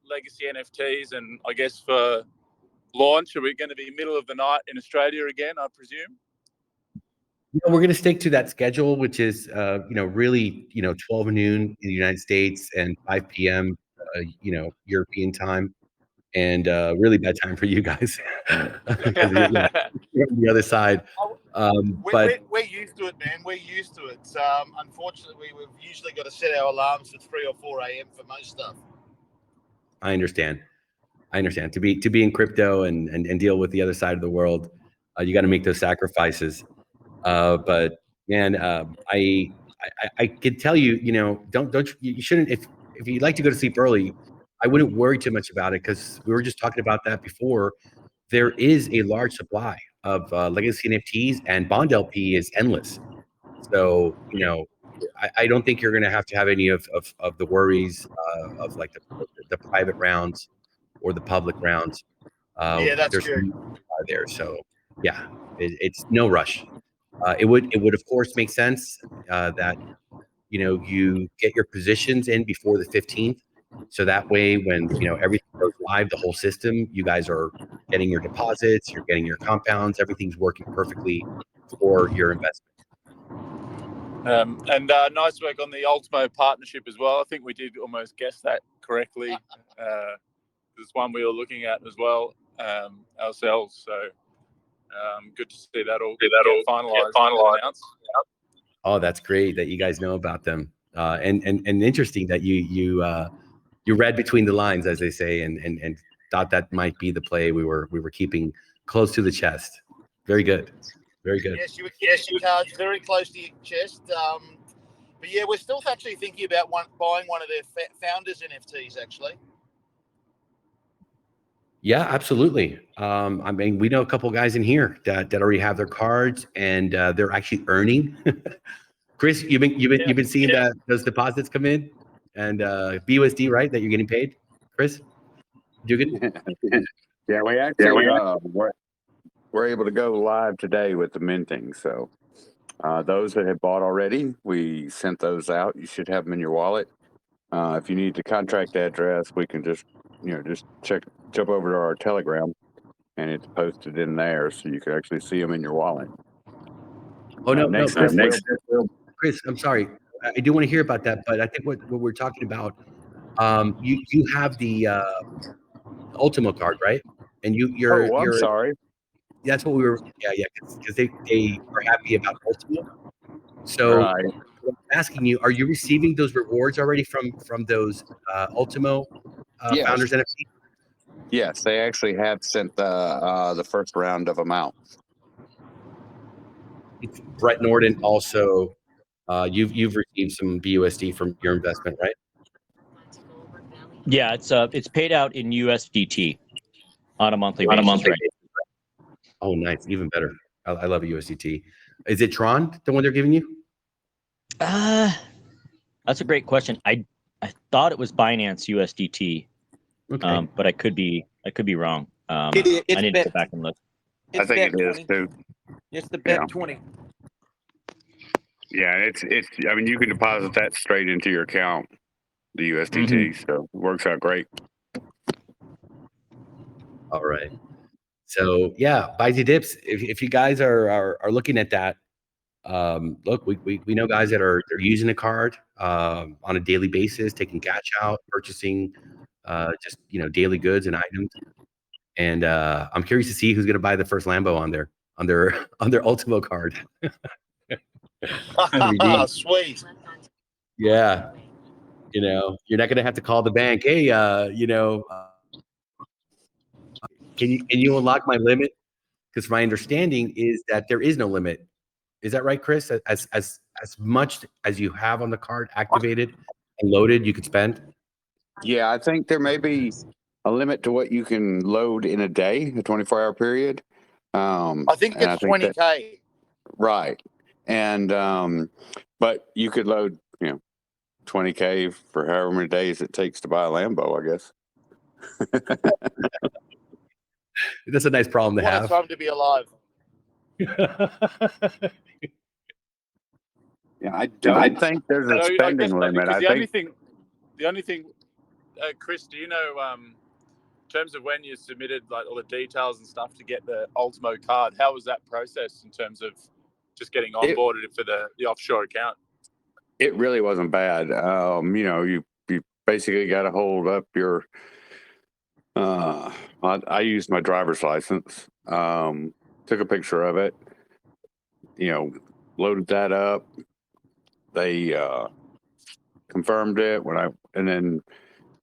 legacy NFTs, and I guess for launch, are we going to be middle of the night in Australia again, I presume? Yeah, we're going to stick to that schedule, which is, really, 12 noon in the United States and 5 p.m., European time, and really bad time for you guys. The other side. We're used to it, man. We're used to it. Unfortunately, we've usually got to set our alarms for 3 or 4 a.m. for most stuff. I understand. To be in crypto and deal with the other side of the world, you got to make those sacrifices. But man, I could tell you, you shouldn't, if you'd like to go to sleep early, I wouldn't worry too much about it, because we were just talking about that before. There is a large supply of legacy NFTs, and Bond LP is endless. So, I don't think you're going to have any of the worries of like the private rounds or the public rounds. Yeah, that's true. There. So yeah, it's no rush. It would of course make sense that you get your positions in before the 15th, so that way when everything goes live, the whole system, you guys are getting your deposits, you're getting your compounds, everything's working perfectly for your investment. And nice work on the Ultimo partnership as well. I think we did almost guess that correctly. There's one we were looking at as well ourselves. So good to see that all get finalized. Oh, that's great that you guys know about them, and interesting that you read between the lines, as they say, and thought that might be the play we were keeping close to the chest. Very good, very good. Yes, you were keeping your cards very close to your chest. But yeah, we're still actually thinking about buying one of their founders NFTs actually. Yeah, absolutely. I mean, we know a couple guys in here that already have their cards, and they're actually earning. Chris, you've been seeing those deposits come in, and BUSD, right? That you're getting paid, Chris? Dugan? Yeah, we actually we're able to go live today with the minting. So those that have bought already, we sent those out. You should have them in your wallet. If you need the contract address, we can just jump over to our Telegram, and it's posted in there, so you can actually see them in your wallet. Oh no, Chris, I'm sorry. I do want to hear about that, but I think what we're talking about, you have the Ultimo card, right? And you're. I'm sorry. That's what we were. Yeah, because they are happy about Ultimo. So Right. I'm asking you, are you receiving those rewards already from those Ultimo Yes. founders NFT? Yes, they actually have sent the first round of them out. Brett Norden also. You've received some BUSD from your investment, right? Yeah, it's paid out in USDT on a monthly basis. Right? Oh, nice, even better. I love USDT. Is it Tron, the one they're giving you? That's a great question. I thought it was Binance USDT, Okay. but I could be wrong. I It's need to go back and look. I think it is too. It's the Bet Yeah. 20. Yeah, it's. I mean, you can deposit that straight into your account, the USDT. So it works out great. All right. So yeah, Bizy Dips. If you guys are looking at that, look, we know guys that are they're using a card on a daily basis, taking cash out, purchasing just daily goods and items. And I'm curious to see who's going to buy the first Lambo on their on their Ultimo card. Sweet. Yeah, you're not going to have to call the bank. Hey, can you unlock my limit? Because my understanding is that there is no limit. Is that right, Chris? As much as you have on the card activated and loaded, you could spend. Yeah, I think there may be a limit to what you can load in a day, a 24-hour period. I think and it's 20K. Right. And but you could load 20K for however many days it takes to buy a Lambo, I guess. That's a nice problem to What have. a time to be alive. Yeah, I don't think there's a spending limit. The only thing, Chris, do you know, in terms of when you submitted like all the details and stuff to get the Ultimo card, how was that process in terms of just getting onboarded for the offshore account? It really wasn't bad. You basically got to hold up your. I used my driver's license. Took a picture of it. Loaded that up. They confirmed it and then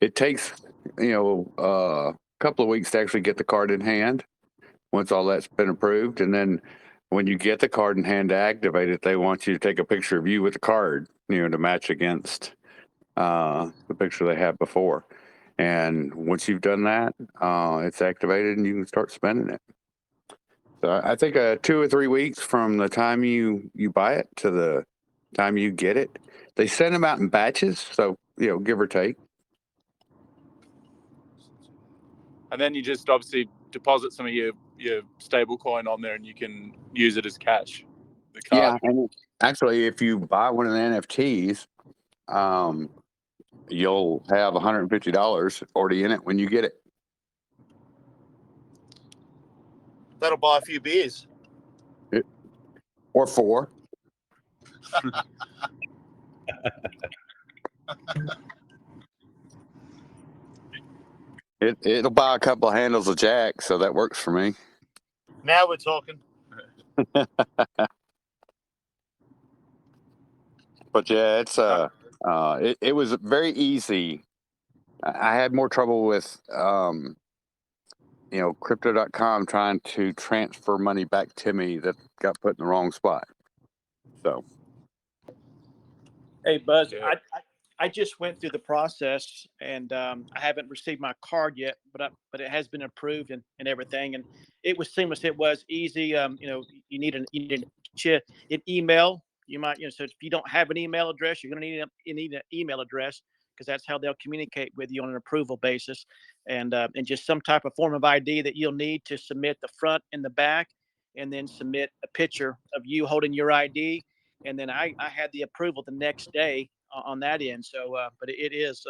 it takes a couple of weeks to actually get the card in hand once all that's been approved. And then when you get the card in hand to activate it, they want you to take a picture of you with the card, to match against the picture they had before. And once you've done that, it's activated and you can start spending it. So I think 2 or 3 weeks from the time you buy it to the time you get it. They send them out in batches, so give or take. And then you just obviously deposit some of your stable coin on there, and you can use it as cash. The card. Yeah, and actually, if you buy one of the NFTs, you'll have $150 already in it when you get it. That'll buy a few beers. Or 4. It'll buy a couple of handles of Jack, so that works for me. Now we're talking. But yeah, it's it was very easy. I had more trouble with crypto.com trying to transfer money back to me that got put in the wrong spot. So Hey Buzz, I just went through the process and I haven't received my card yet, but it has been approved and everything, and it was seamless. It was easy. You need an email. You might so if you don't have an email address, you're going to need an email address, because that's how they'll communicate with you on an approval basis, and just some type of form of ID that you'll need to submit the front and the back, and then submit a picture of you holding your ID. And then I had the approval the next day on that end. So, but it is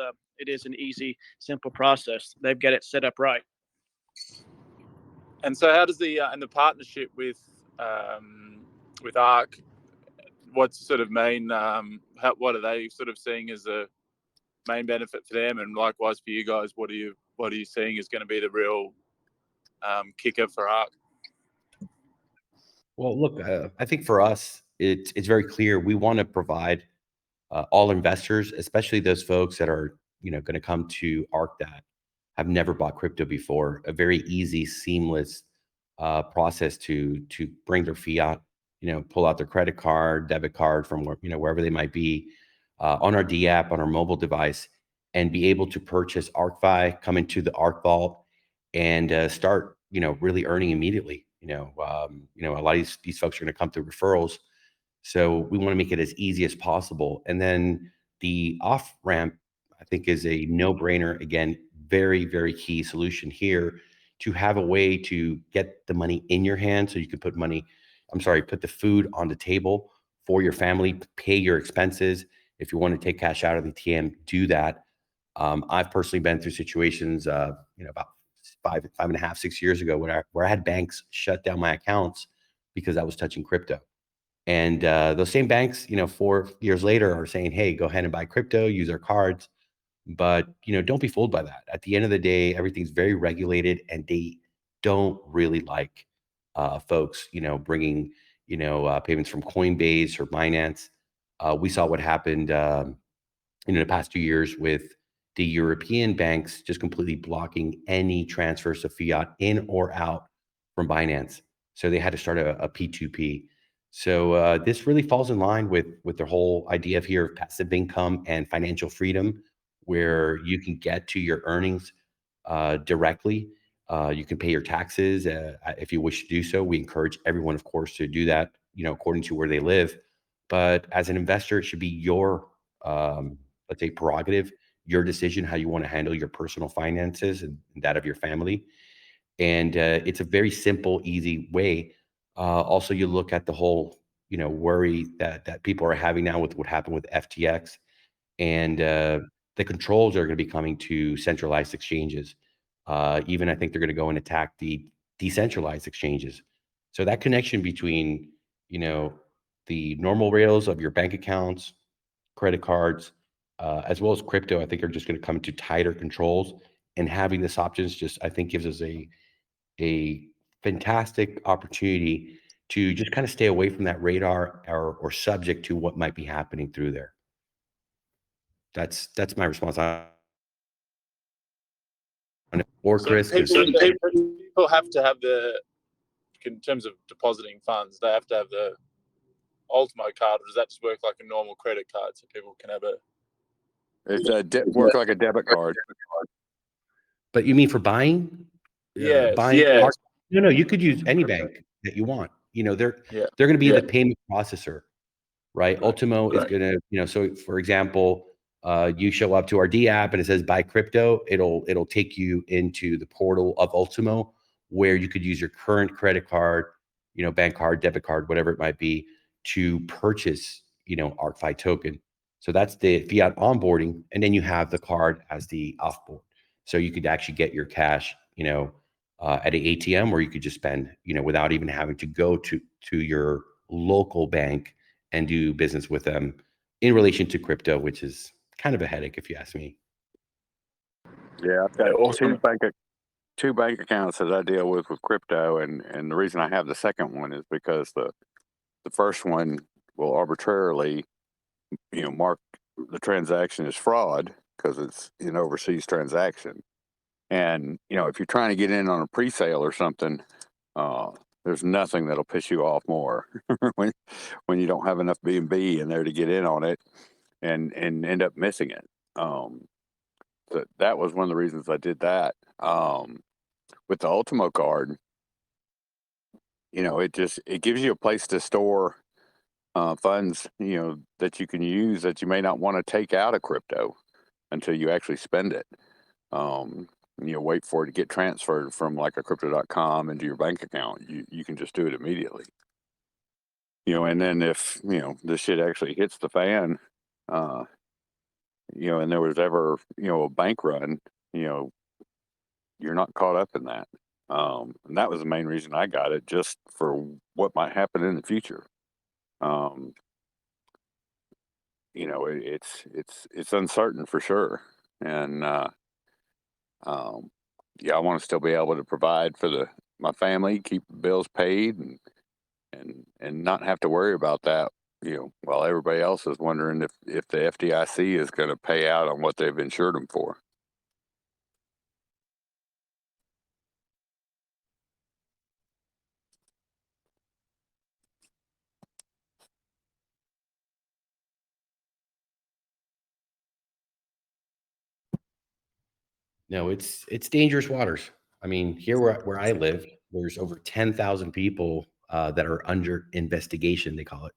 an easy, simple process. They've got it set up right. And so, how does the and the partnership with ARK? What's sort of main? What are they sort of seeing as a main benefit for them, and likewise for you guys? What are you seeing is going to be the real kicker for ARK? Well, look, I think for us, it's very clear. We want to provide all investors, especially those folks that are going to come to ARK that have never bought crypto before, a very easy, seamless process to bring their fiat, pull out their credit card, debit card from wherever they might be, on our D app, on our mobile device, and be able to purchase ARKFi, come into the ARK Vault, and start really earning immediately. A lot of these folks are going to come through referrals. So we want to make it as easy as possible. And then the off ramp, I think, is a no-brainer. Again, very, very key solution here, to have a way to get the money in your hand, so you can put the food on the table for your family, pay your expenses. If you want to take cash out of the ATM, do that. I've personally been through situations, about five and a half, 6 years ago, where I had banks shut down my accounts because I was touching crypto. And those same banks, 4 years later, are saying, "Hey, go ahead and buy crypto, use our cards." But don't be fooled by that. At the end of the day, everything's very regulated, and they don't really like folks, bringing payments from Coinbase or Binance. We saw what happened in the past 2 years with the European banks just completely blocking any transfers of fiat in or out from Binance. So they had to start a P2P. So this really falls in line with their whole idea of here of passive income and financial freedom, where you can get to your earnings directly. You can pay your taxes if you wish to do so. We encourage everyone, of course, to do that, according to where they live. But as an investor, it should be your, let's say, prerogative, your decision how you want to handle your personal finances and that of your family. And it's a very simple, easy way. Also, you look at the whole, worry that people are having now with what happened with FTX, and the controls are going to be coming to centralized exchanges. Even I think they're going to go and attack the decentralized exchanges. So that connection between, the normal rails of your bank accounts, credit cards, as well as crypto, I think are just going to come to tighter controls. And having this options just, I think, gives us a fantastic opportunity to just kind of stay away from that radar or subject to what might be happening through there. That's my response. Or So Chris, 'cause- people have to have in terms of depositing funds, they have to have the Ultimo card, or does that just work like a normal credit card so people can have a? It's work like a debit card. But you mean for buying? Yes. No, you could use any bank that you want. They're Yeah. going to be Yeah. the payment processor, right? Ultimo is going to, so for example, you show up to our D app and it says buy crypto. It'll take you into the portal of Ultimo, where you could use your current credit card, bank card, debit card, whatever it might be, to purchase, ARC-V token. So that's the fiat onboarding, and then you have the card as the offboard. So you could actually get your cash, at an ATM, or you could just spend, without even having to go to your local bank and do business with them in relation to crypto, which is kind of a headache if you ask me. Yeah, I've got two bank accounts that I deal with crypto, and the reason I have the second one is because the first one will arbitrarily, mark the transaction as fraud because it's an overseas transaction. And if you're trying to get in on a pre-sale or something, there's nothing that'll piss you off more when you don't have enough B&B in there to get in on it and end up missing it. So that was one of the reasons I did that. With the Ultimo card, it gives you a place to store funds, that you can use that you may not want to take out of crypto until you actually spend it. Wait for it to get transferred from like a crypto.com into your bank account. You can just do it immediately. And then if, this shit actually hits the fan, and there was ever, a bank run, you're not caught up in that. And that was the main reason I got it, just for what might happen in the future. It's uncertain for sure. And, I want to still be able to provide for my family, keep the bills paid, and not have to worry about that, while everybody else is wondering if the FDIC is going to pay out on what they've insured them for. No, it's dangerous waters. I mean, here where I live, there's over 10,000 people that are under investigation, they call it,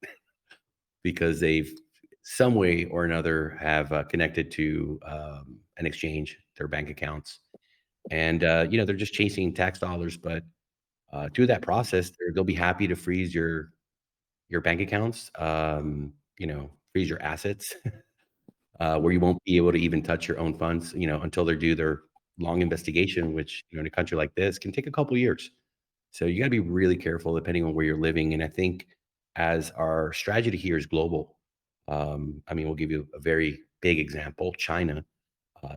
because they've some way or another have connected to an exchange, their bank accounts. And, they're just chasing tax dollars. But through that process, they'll be happy to freeze your bank accounts, freeze your assets, where you won't be able to even touch your own funds, until they're due their long investigation, which in a country like this can take a couple years. So you got to be really careful depending on where you're living. And I think as our strategy here is global, we'll give you a very big example: China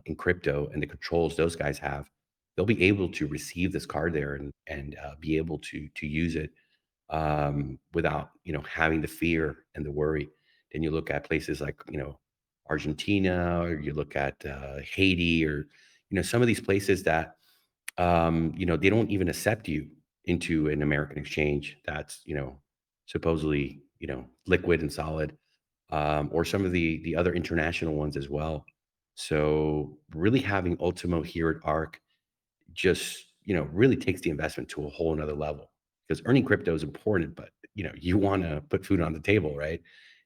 in crypto and the controls those guys have. They'll be able to receive this card there and be able to use it without having the fear and the worry. Then you look at places like Argentina, or you look at Haiti, or some of these places that they don't even accept you into an American exchange that's supposedly liquid and solid, or some of the other international ones as well. So really having Ultimo here at ARK just really takes the investment to a whole another level, because earning crypto is important, but you want to put food on the table, right?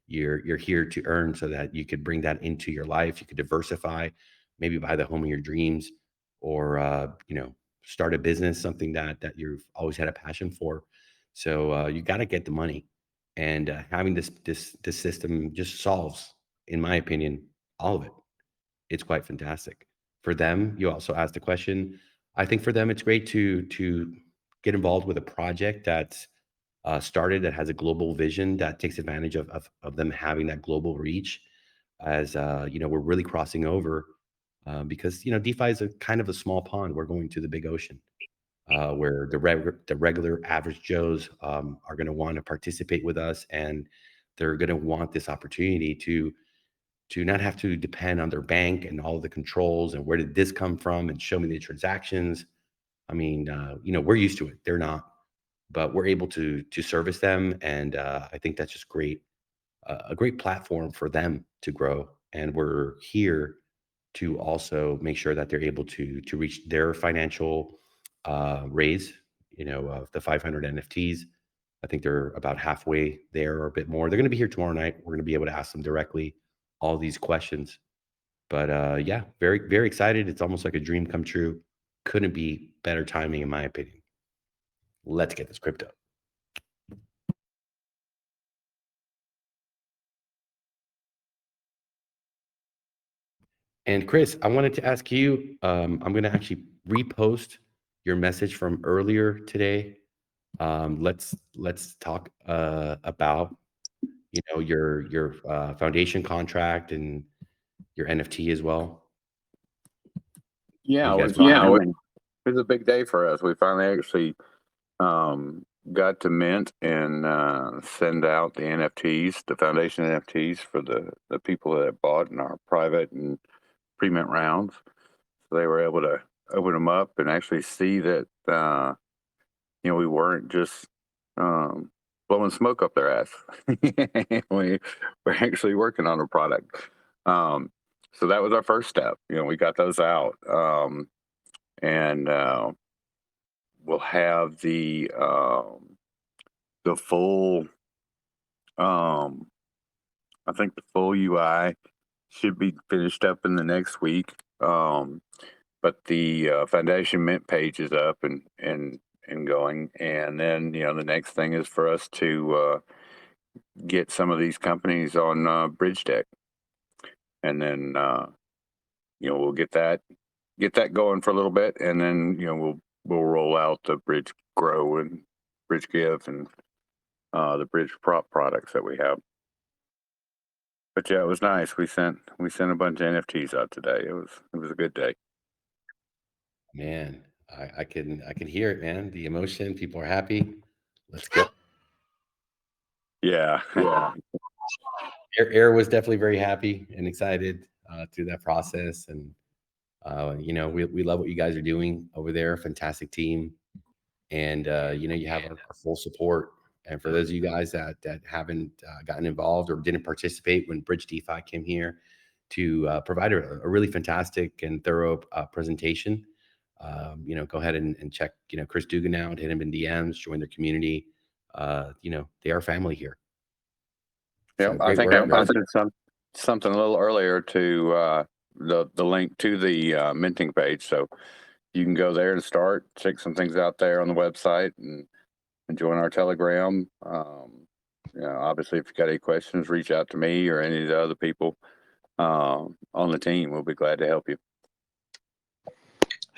You're here to earn so that you could bring that into your life. You could diversify, maybe buy the home of your dreams, or start a business, something that you've always had a passion for. So you got to get the money, and having this system just solves, in my opinion, all of it. It's quite fantastic. For them, you also asked the question. I think for them, it's great to get involved with a project that's started, that has a global vision, that takes advantage of them having that global reach. As we're really crossing over, because DeFi is a kind of a small pond. We're going to the big ocean, where the regular average Joes are going to want to participate with us, and they're going to want this opportunity to not have to depend on their bank and all of the controls and where did this come from and show me the transactions. I mean, we're used to it. They're not, but we're able to service them, and I think that's just great, a great platform for them to grow. And we're here to also make sure that they're able to reach their financial raise, of the 500 NFTs. I think they're about halfway there or a bit more. They're going to be here tomorrow night. We're going to be able to ask them directly all these questions. But yeah, very, very excited. It's almost like a dream come true. Couldn't be better timing, in my opinion. Let's get this crypto. And Chris, I wanted to ask you, I'm going to actually repost your message from earlier today. Let's talk about your foundation contract and your NFT as well. Yeah, You guys it was a big day for us. We finally actually got to mint and send out the NFTs, the foundation NFTs, for the people that have bought in our private and pre-mint rounds. So they were able to open them up and actually see that we weren't just blowing smoke up their ass. We're actually working on a product. So that was our first step. We got those out, and we'll have the full. I think the full UI should be finished up in the next week. But the foundation mint page is up and going, and then the next thing is for us to get some of these companies on Bridge Deck, and then we'll get that going for a little bit, and then we'll roll out the Bridge Grow and Bridge Give and the Bridge Prop products that we have. But yeah, it was nice. We sent a bunch of NFTs out today. It was a good day. Man, I can hear it, man. The emotion, people are happy. Let's go. Yeah. Air was definitely very happy and excited through that process, and we love what you guys are doing over there. Fantastic team, and you have our full support. And for those of you guys that haven't gotten involved or didn't participate when Bridge DeFi came here to provide a really fantastic and thorough presentation, go ahead and check Chris Dugan out, hit him in DMs, join their community. They are family here. Yeah, So I think work, I posted something a little earlier to the link to the minting page, so you can go there and start, check some things out there on the website, and join our Telegram. Obviously, if you got any questions, reach out to me or any of the other people on the team. We'll be glad to help you.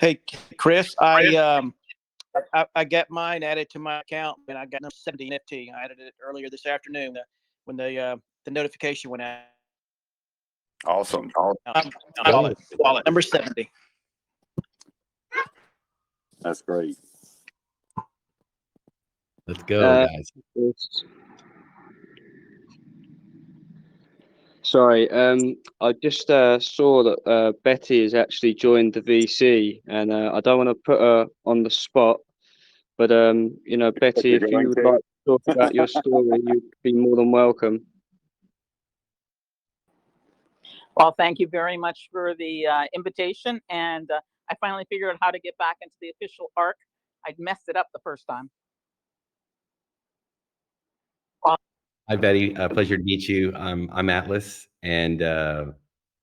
Hey, Chris, I got mine added to my account, and I got number 70 NFT. I added it earlier this afternoon when the notification went out. Awesome. Wallet number 70. That's great. Let's go, guys. Sorry, I just saw that Betty has actually joined the VC, and I don't want to put her on the spot, but you know, Betty, if you would like to talk about your story, you'd be more than welcome. Well, thank you very much for the invitation, and I finally figured out how to get back into the official ARC. I'd messed it up the first time. Hi, Betty. Pleasure to meet you. I'm Atlas, and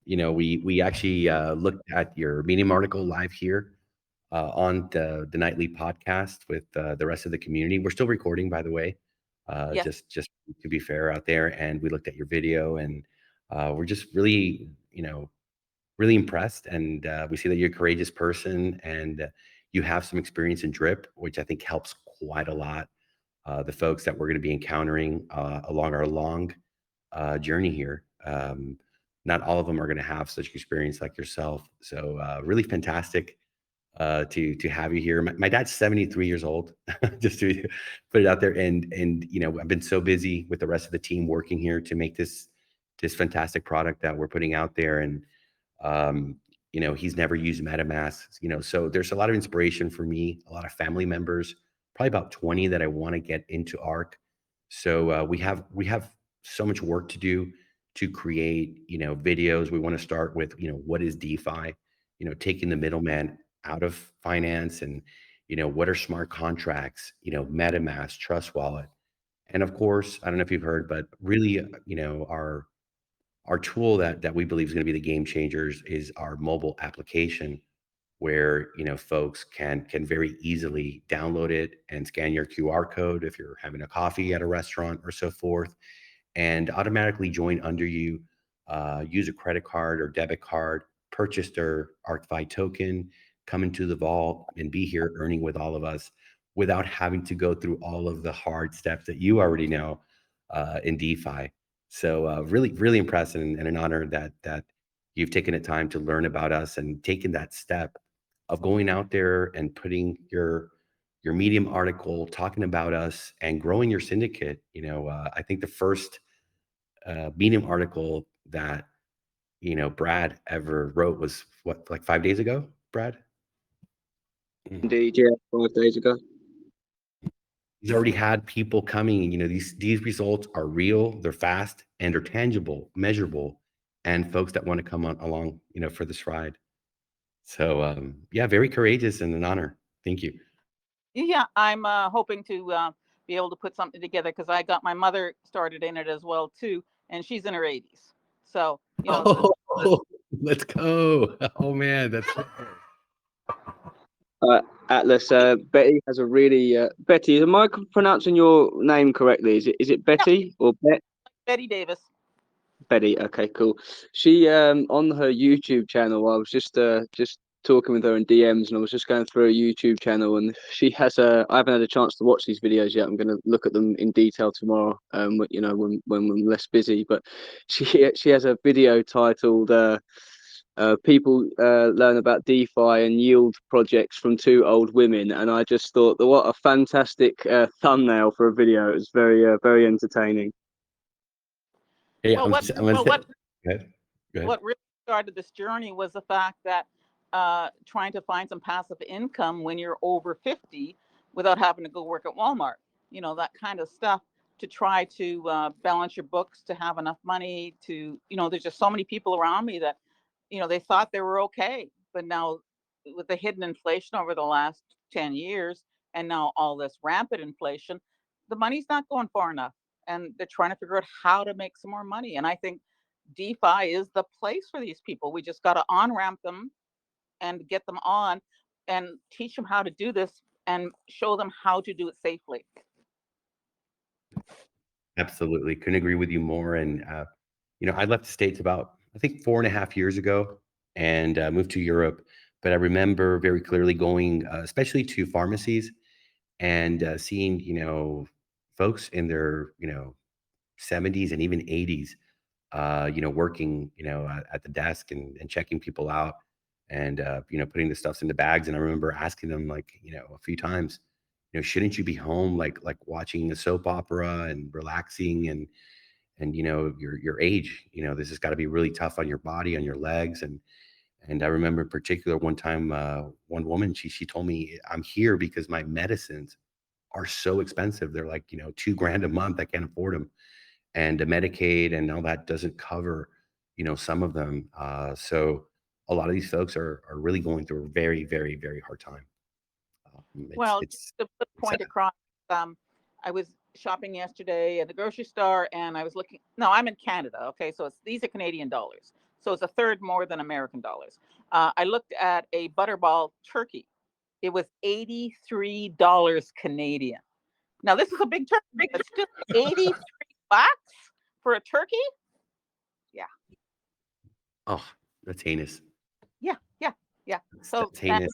you know, we actually looked at your Medium article live here on the nightly podcast with the rest of the community. We're still recording, by the way, Yes. just to be fair out there. And we looked at your video, and we're just really, you know, really impressed. And we see that you're a courageous person, and you have some experience in drip, which I think helps quite a lot. The folks that we're going to be encountering along our long journey here. Not all of them are going to have such experience like yourself. So really fantastic to have you here. My dad's 73 years old, just to put it out there. And you know, I've been so busy with the rest of the team working here to make this fantastic product that we're putting out there. And you know, he's never used MetaMask. You know, so there's a lot of inspiration for me, a lot of family members. Probably about 20 that I want to get into ARC. So we have so much work to do to create, you know, videos. We want to start with, you know, what is DeFi? You know, taking the middleman out of finance, and, you know, what are smart contracts? You know, MetaMask, Trust Wallet, and of course, I don't know if you've heard, but really, you know, our tool that we believe is going to be the game changers is our mobile application, where, you know, folks can very easily download it and scan your QR code if you're having a coffee at a restaurant or so forth, and automatically join under you, use a credit card or debit card, purchase their ArcFi token, come into the vault and be here earning with all of us without having to go through all of the hard steps that you already know in DeFi. So really, really impressive, and an honor that you've taken the time to learn about us and taken that step of going out there and putting your Medium article, talking about us and growing your syndicate. You know, I think the first Medium article that, you know, Brad ever wrote was what, like 5 days ago, Brad? Indeed, yeah, 5 days ago. He's already had people coming. You know, these results are real, they're fast, and they're tangible, measurable, and folks that want to come on along, you know, for this ride. So yeah, very courageous and an honor. Thank you. Yeah, I'm hoping to be able to put something together, because I got my mother started in it as well too, and she's in her 80s. So, you know, Oh, let's go. Oh man, that's Atlas, Betty has a really Betty. Am I pronouncing your name correctly? Is it Betty or Bet? Betty Davis. Betty. Okay, cool. She on her YouTube channel. I was just talking with her in DMs, and I was just going through her YouTube channel, and she has I haven't had a chance to watch these videos yet. I'm going to look at them in detail tomorrow. You know, when I'm less busy. But she has a video titled people learn about DeFi and yield projects from two old women, and I just thought, what a fantastic thumbnail for a video. It was very entertaining. Hey, Well, what Go ahead. what really started this journey was the fact that trying to find some passive income when you're over 50 without having to go work at Walmart, you know, that kind of stuff, to try to balance your books, to have enough money to, you know, there's just so many people around me that, you know, they thought they were okay, but now with the hidden inflation over the last 10 years, and now all this rampant inflation, the money's not going far enough, and they're trying to figure out how to make some more money. And I think DeFi is the place for these people. We just got to on-ramp them and get them on and teach them how to do this and show them how to do it safely. Absolutely. Couldn't agree with you more. And, you know, I left the States about, I think, 4.5 years ago, and moved to Europe. but I remember very clearly going, especially to pharmacies and seeing, folks in their, 70s and even 80s, working, at the desk and checking people out and, putting the stuffs into bags. And I remember asking them like, a few times, shouldn't you be home, like watching a soap opera and relaxing and, your age, this has got to be really tough on your body, on your legs. And I remember in particular one time, one woman, she told me, I'm here because my medicines are so expensive. They're like, $2,000 a month. I can't afford them. And the Medicaid and all that doesn't cover, some of them. So a lot of these folks are really going through a very, very, very hard time. Well, just to put a point sad. across, I was shopping yesterday at the grocery store and I was looking, no, I'm in Canada. Okay. So these are Canadian dollars. So it's a third more than American dollars. I looked at a butterball turkey. It was $83 Canadian. Now this is a big turkey, but still $83 for a turkey. Yeah. Oh, that's heinous. Yeah. So That's heinous.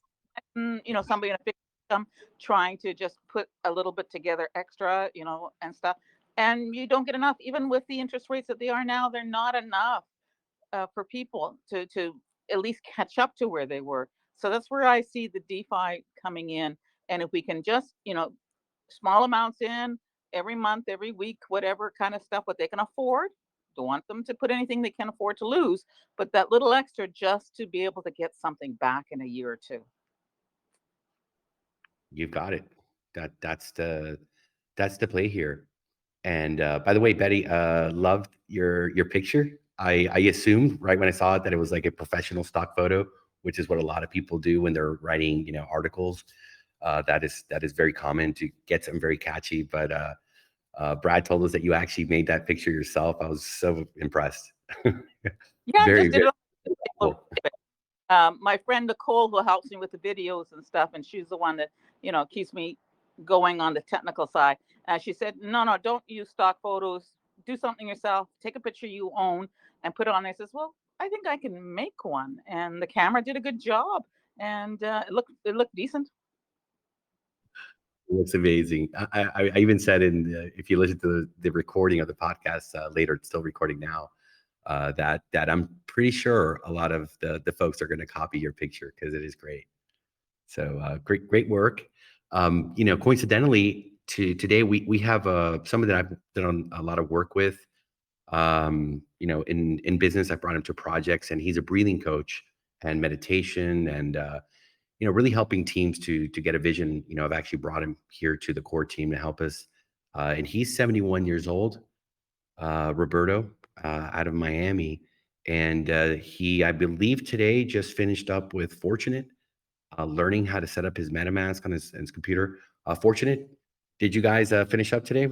somebody in a big income trying to just put a little bit together extra, and stuff. And you don't get enough, even with the interest rates that they are now, they're not enough for people to at least catch up to where they were. So that's where I see the DeFi coming in. And if we can just, small amounts in every month, every week, whatever kind of stuff, what they can afford. Don't want them to put anything they can afford to lose, but that little extra just to be able to get something back in a year or two. You've got it. That's the play here. And by the way, Betty, loved your picture. I assumed right when I saw it that it was like a professional stock photo, which is what a lot of people do when they're writing, articles. That is very common to get something very catchy. But Brad told us that you actually made that picture yourself. I was so impressed. Yeah, Very, just did very it cool. my friend Nicole, who helps me with the videos and stuff, and she's the one that keeps me going on the technical side. She said, no, don't use stock photos. Do something yourself. Take a picture you own and put it on there. I says, well, I think I can make one, and the camera did a good job, and it looked decent. It looks amazing. I even said if you listen to the recording of the podcast later, it's still recording now. That I'm pretty sure a lot of the folks are going to copy your picture because it is great. So great work. Coincidentally, today we have someone that I've done a lot of work with. In business, I brought him to projects, and he's a breathing coach and meditation and really helping teams to get a vision. I've actually brought him here to the core team to help us. And he's 71 years old, Roberto, out of Miami. And he, I believe today, just finished up with Fortunate, learning how to set up his MetaMask on his computer. Fortunate, did you guys finish up today?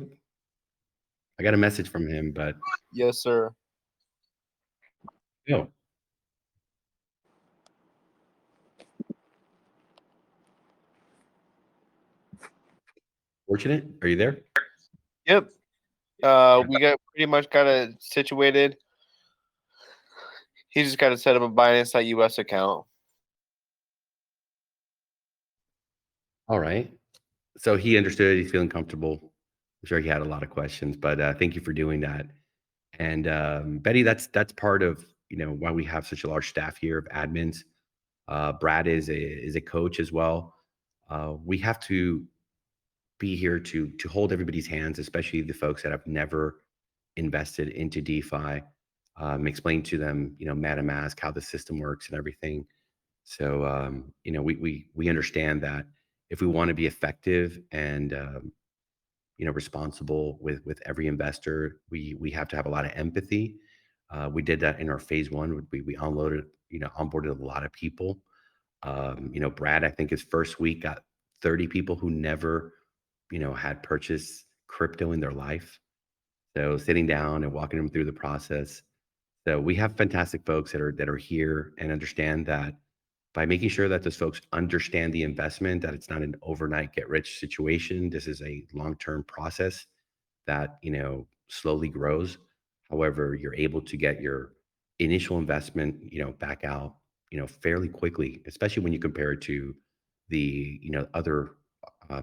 I got a message from him, but. Yes, sir. No. Fortunate, are you there? Yep. We got pretty much kind of situated. He just got to set up a Binance US account. All right. So he understood. He's feeling comfortable. I'm sure he had a lot of questions, but thank you for doing that. And Betty, that's part of why we have such a large staff here of admins. Brad is a coach as well. We have to be here to hold everybody's hands, especially the folks that have never invested into DeFi. Explain to them, MetaMask, how the system works and everything. So we understand that if we want to be effective and responsible with every investor, we have to have a lot of empathy. We did that in our phase one. We onboarded a lot of people. Brad, I think his first week got 30 people who never had purchased crypto in their life. So sitting down and walking them through the process. So we have fantastic folks that are here and understand that by making sure that those folks understand the investment, that it's not an overnight get rich situation. This is a long-term process that, slowly grows. However, you're able to get your initial investment, back out, fairly quickly, especially when you compare it to the, other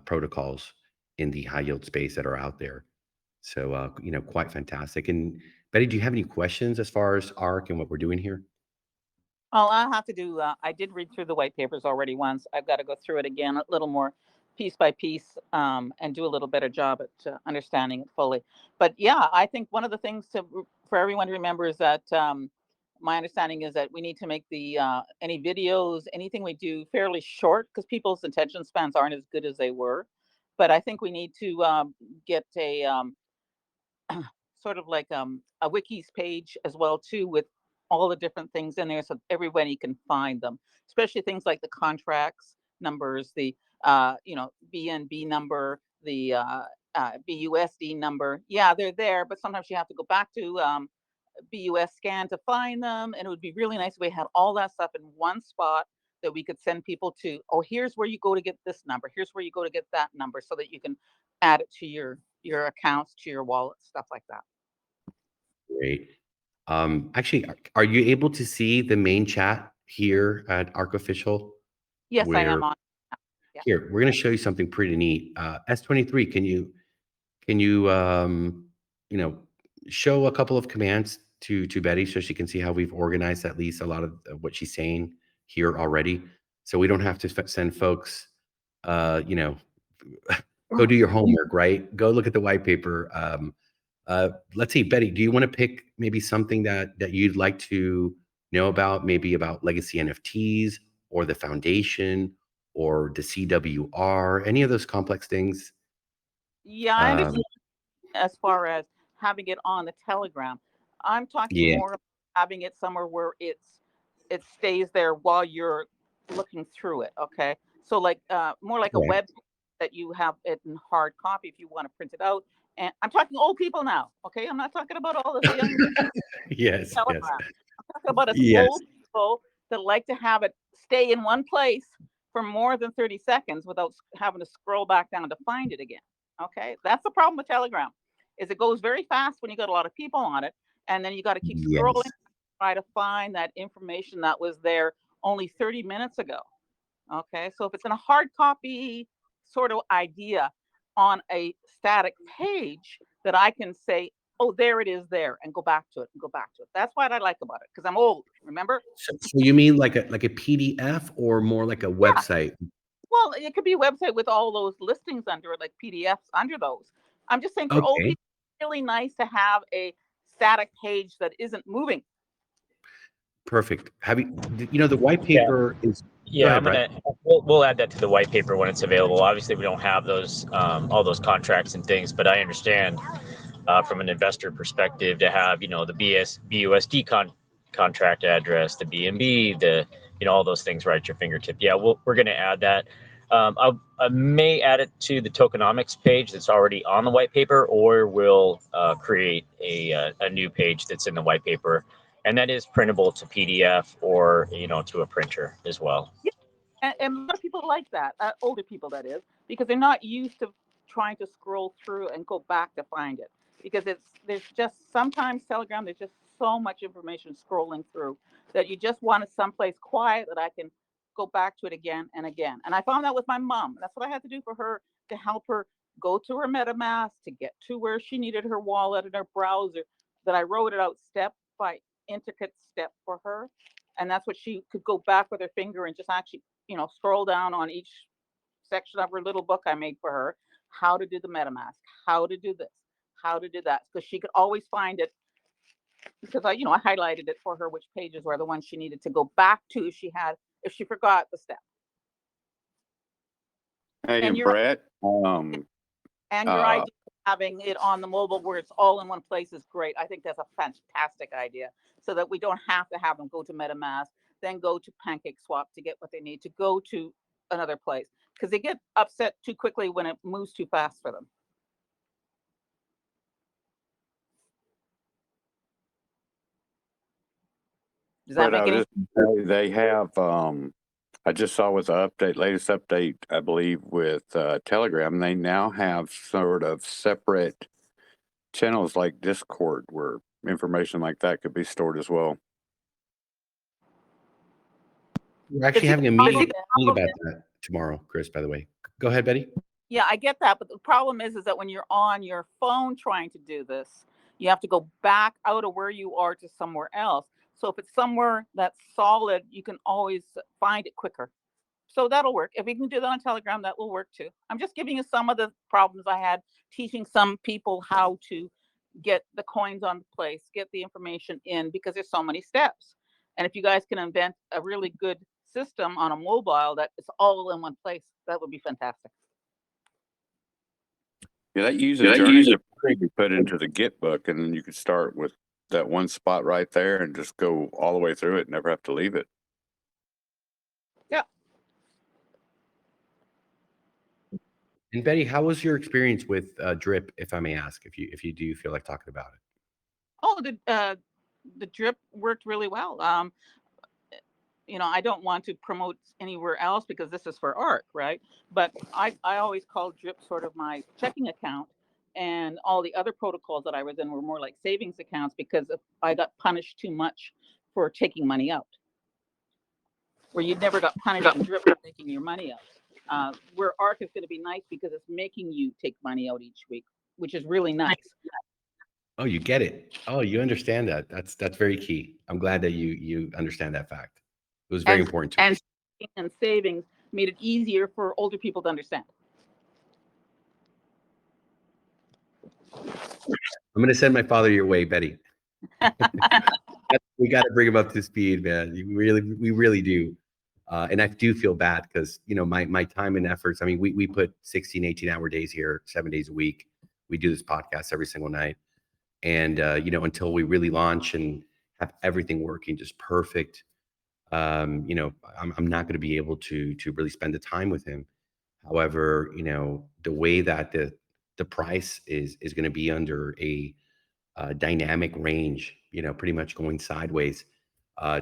protocols in the high yield space that are out there. So, quite fantastic. And Betty, do you have any questions as far as ARC and what we're doing here? Well, I'll have to do, I did read through the white papers already once. I've got to go through it again a little more piece by piece, and do a little better job at understanding it fully. But yeah, I think one of the things for everyone to remember is that my understanding is that we need to make the any videos, anything we do fairly short, because people's attention spans aren't as good as they were. But I think we need to get a sort of like a wikis page as well too, with all the different things in there so everybody can find them, especially things like the contracts numbers, the BNB number, the BUSD number. Yeah, they're there, but sometimes you have to go back to BUS scan to find them, and it would be really nice if we had all that stuff in one spot that we could send people to. Oh, here's where you go to get this number, here's where you go to get that number, so that you can add it to your accounts, to your wallet, stuff like that. Great. Actually, are you able to see the main chat here at ARC Official? Yes, I am on. Yeah. Here, we're going to show you something pretty neat. S23, can you show a couple of commands to Betty so she can see how we've organized at least a lot of what she's saying here already, so we don't have to send folks, go do your homework, right? Go look at the white paper. Let's see, Betty, do you want to pick maybe something that you'd like to know about, maybe about legacy NFTs or the foundation or the CWR, any of those complex things? Yeah, I understand as far as having it on the Telegram. I'm talking more about having it somewhere where it stays there while you're looking through it. Okay, so like more like a web that you have it in hard copy if you want to print it out. And I'm talking old people now. Okay, I'm not talking about all this young yes. Telegram. I'm talking about us old people that like to have it stay in one place for more than 30 seconds without having to scroll back down to find it again. Okay, that's the problem with Telegram, is it goes very fast when you got a lot of people on it, and then you got to keep scrolling to try to find that information that was there only 30 minutes ago. Okay, so if it's in a hard copy sort of idea on a static page that I can say, oh, there it is there, and go back to it and go back to it. That's what I like about it, because I'm old, remember? So you mean like a PDF or more like a website? Well, it could be a website with all those listings under it, like PDFs under those. I'm just saying for old people, it's really nice to have a static page that isn't moving. Perfect. Have you, the white paper is. Yeah, we'll add that to the white paper when it's available. Obviously, we don't have those all those contracts and things, but I understand from an investor perspective to have the BUSD contract address, the BNB, the all those things right at your fingertip. Yeah, we're going to add that. I may add it to the tokenomics page that's already on the white paper, or we'll create a new page that's in the white paper. And that is printable to PDF or, to a printer as well. Yeah. And a lot of people like that, older people that is, because they're not used to trying to scroll through and go back to find it. Because there's just sometimes Telegram, there's just so much information scrolling through that you just want it someplace quiet that I can go back to it again and again. And I found that with my mom. That's what I had to do for her, to help her go to her MetaMask, to get to where she needed her wallet and her browser, that I wrote it out step by intricate step for her, and that's what she could go back with her finger and just actually scroll down on each section of her little book I made for her, how to do the MetaMask, how to do this, how to do that, because she could always find it, because I highlighted it for her which pages were the ones she needed to go back to if she forgot the step. Hey, and Brett, and your idea of having it on the mobile where it's all in one place is great. I think that's a fantastic idea, so that we don't have to have them go to MetaMask, then go to PancakeSwap to get what they need, to go to another place, because they get upset too quickly when it moves too fast for them. Does that make any sense? They have, I just saw with the latest update, I believe, with Telegram, they now have sort of separate channels like Discord where information like that could be stored as well. We're actually see, having a the meeting problem- all about that tomorrow, Chris, by the way. Go ahead, Betty. Yeah, I get that, but the problem is that when you're on your phone trying to do this, you have to go back out of where you are to somewhere else. So if it's somewhere that's solid, you can always find it quicker. So that'll work. If you can do that on Telegram, that will work too. I'm just giving you some of the problems I had teaching some people how to get the coins on the place, get the information in, because there's so many steps. And if you guys can invent a really good system on a mobile that is all in one place, that would be fantastic. Yeah, that user journey could be put into the Git book, and then you could start with that one spot right there and just go all the way through it, never have to leave it. Yeah. And Betty, how was your experience with Drip, if I may ask, if you do feel like talking about it? Oh, the drip worked really well. I don't want to promote anywhere else because this is for ARC, right? But I always call drip sort of my checking account, and all the other protocols that I was in were more like savings accounts because I got punished too much for taking money out. Where you never got punished in drip for taking your money out. Where ARC is going to be nice because it's making you take money out each week, which is really nice. Oh, you get it. Oh, you understand that. That's very key. I'm glad that you understand that fact. It was very important to me. And savings made it easier for older people to understand. I'm going to send my father your way, Betty. We got to bring him up to speed, man. We really do. And I do feel bad because, my time and efforts, I mean, we put 16, 18-hour days here, 7 days a week. We do this podcast every single night. And, until we really launch and have everything working just perfect, I'm not going to be able to really spend the time with him. However, the way that the price is going to be under a dynamic range, pretty much going sideways,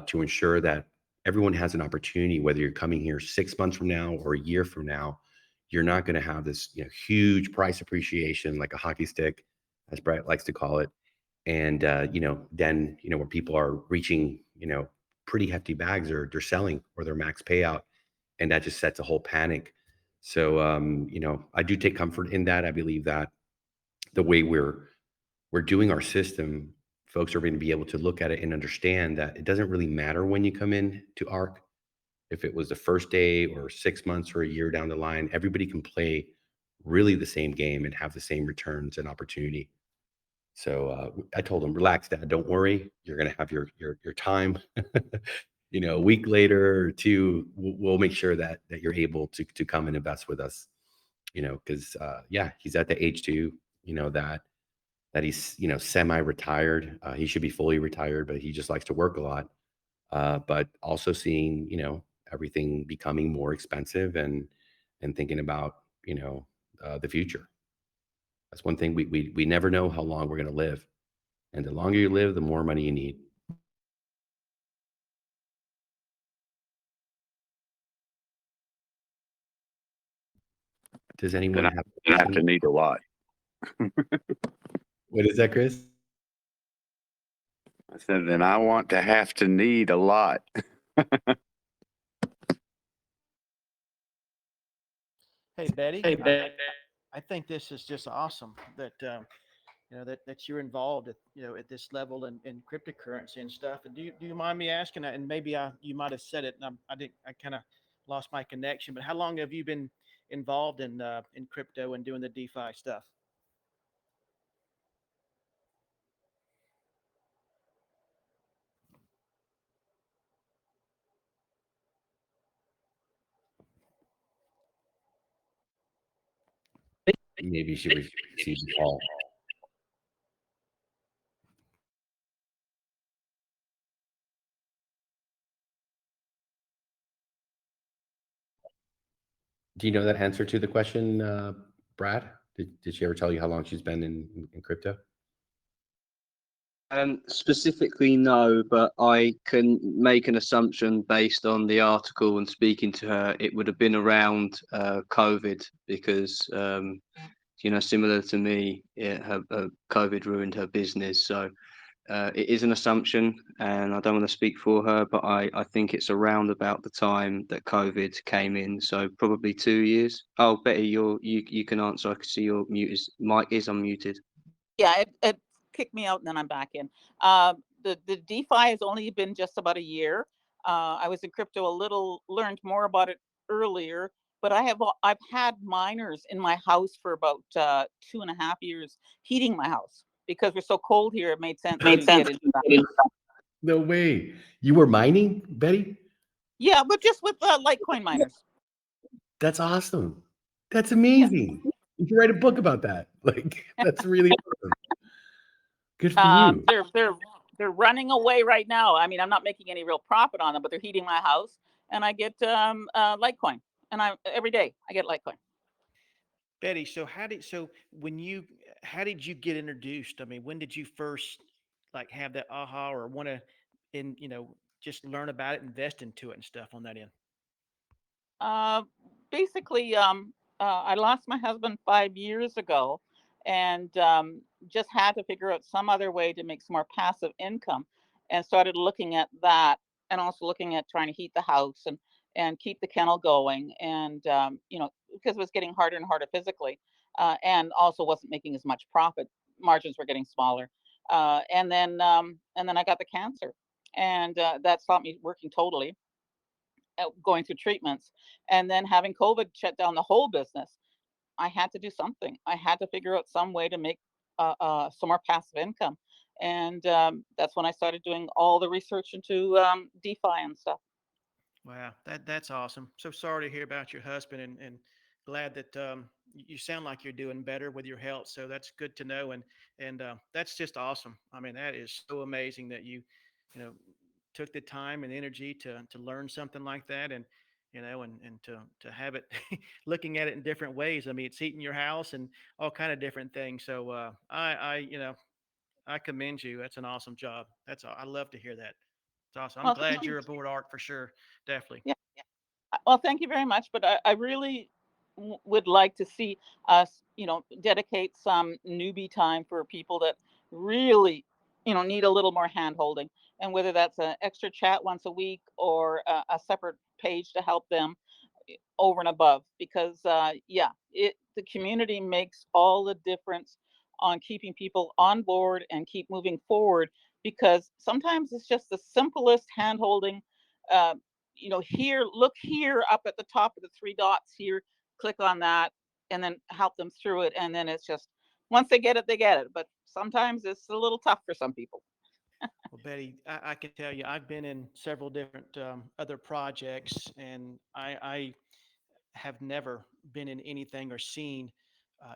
to ensure that everyone has an opportunity, whether you're coming here 6 months from now or a year from now, you're not going to have this huge price appreciation like a hockey stick, as Brett likes to call it. And, then, where people are reaching, pretty hefty bags, or they're selling or their max payout, and that just sets a whole panic. So, I do take comfort in that. I believe that the way we're doing our system, folks are going to be able to look at it and understand that it doesn't really matter when you come in to ARC. If it was the first day or 6 months or a year down the line, everybody can play really the same game and have the same returns and opportunity. So I told him, relax, Dad, don't worry. You're going to have your time. A week later or two, we'll make sure that you're able to come and invest with us, because he's at the age too, that he's, semi-retired. He should be fully retired, but he just likes to work a lot. But also seeing, everything becoming more expensive and thinking about, the future. That's one thing we never know how long we're going to live. And the longer you live, the more money you need. Does anyone have to need a lot? What is that, Chris? I said, then I want to have to need a lot. Hey, Betty. Hey, Betty. I think this is just awesome that that you're involved at at this level in cryptocurrency and stuff. And do you mind me asking? And maybe you might have said it, and I kind of lost my connection. But how long have you been involved in crypto and doing the DeFi stuff? Maybe she received the call. Do you know that answer to the question, Brad? Did she ever tell you how long she's been in crypto? Specifically, no, but I can make an assumption based on the article and speaking to her. It would have been around COVID because, similar to me, COVID ruined her business. So it is an assumption, and I don't want to speak for her, but I think it's around about the time that COVID came in, so probably 2 years. Oh, Betty, you can answer. I can see your mic is unmuted. Yeah, it kicked me out and then I'm back in. The DeFi has only been just about a year. I was in crypto a little, learned more about it earlier, but I've had miners in my house for about 2.5 years, heating my house because we're so cold here. It made sense to get into that. No way. You were mining, Betty? Yeah, but just with Litecoin miners. That's awesome. That's amazing. Yeah. You should write a book about that. Like, that's really awesome. Good for you. They're running away right now. I mean, I'm not making any real profit on them, but they're heating my house, and I get Litecoin, and every day I get Litecoin. Betty, so how did you get introduced? I mean, when did you first like have that aha or want to, just learn about it, invest into it and stuff on that end? Basically, I lost my husband 5 years ago, and just had to figure out some other way to make some more passive income, and started looking at that, and also looking at trying to heat the house and keep the kennel going, and because it was getting harder and harder physically, and also wasn't making as much profit. Margins were getting smaller, and then I got the cancer, and that stopped me working totally, going through treatments, and then having COVID shut down the whole business. I had to do something. I had to figure out some way to make some more passive income, and that's when I started doing all the research into DeFi and stuff. Wow, that's awesome. So sorry to hear about your husband, and glad that you sound like you're doing better with your health. So that's good to know, and that's just awesome. I mean, that is so amazing that you took the time and energy to learn something like that, and and to have it looking at it in different ways. I mean, it's heating your house and all kind of different things. So I commend you. That's an awesome job. I love to hear that. It's awesome. I'm glad you're aboard ARK for sure. Definitely. Yeah. Well, thank you very much, but I really would like to see us, dedicate some newbie time for people that really, need a little more hand holding, and whether that's an extra chat once a week or a separate page to help them over and above, because the community makes all the difference on keeping people on board and keep moving forward, because sometimes it's just the simplest hand holding. Look here up at the top of the 3 dots here, click on that, and then help them through it. And then it's just, once they get it, they get it. But sometimes it's a little tough for some people. Well, Betty, I can tell you, I've been in several different other projects, and I have never been in anything or seen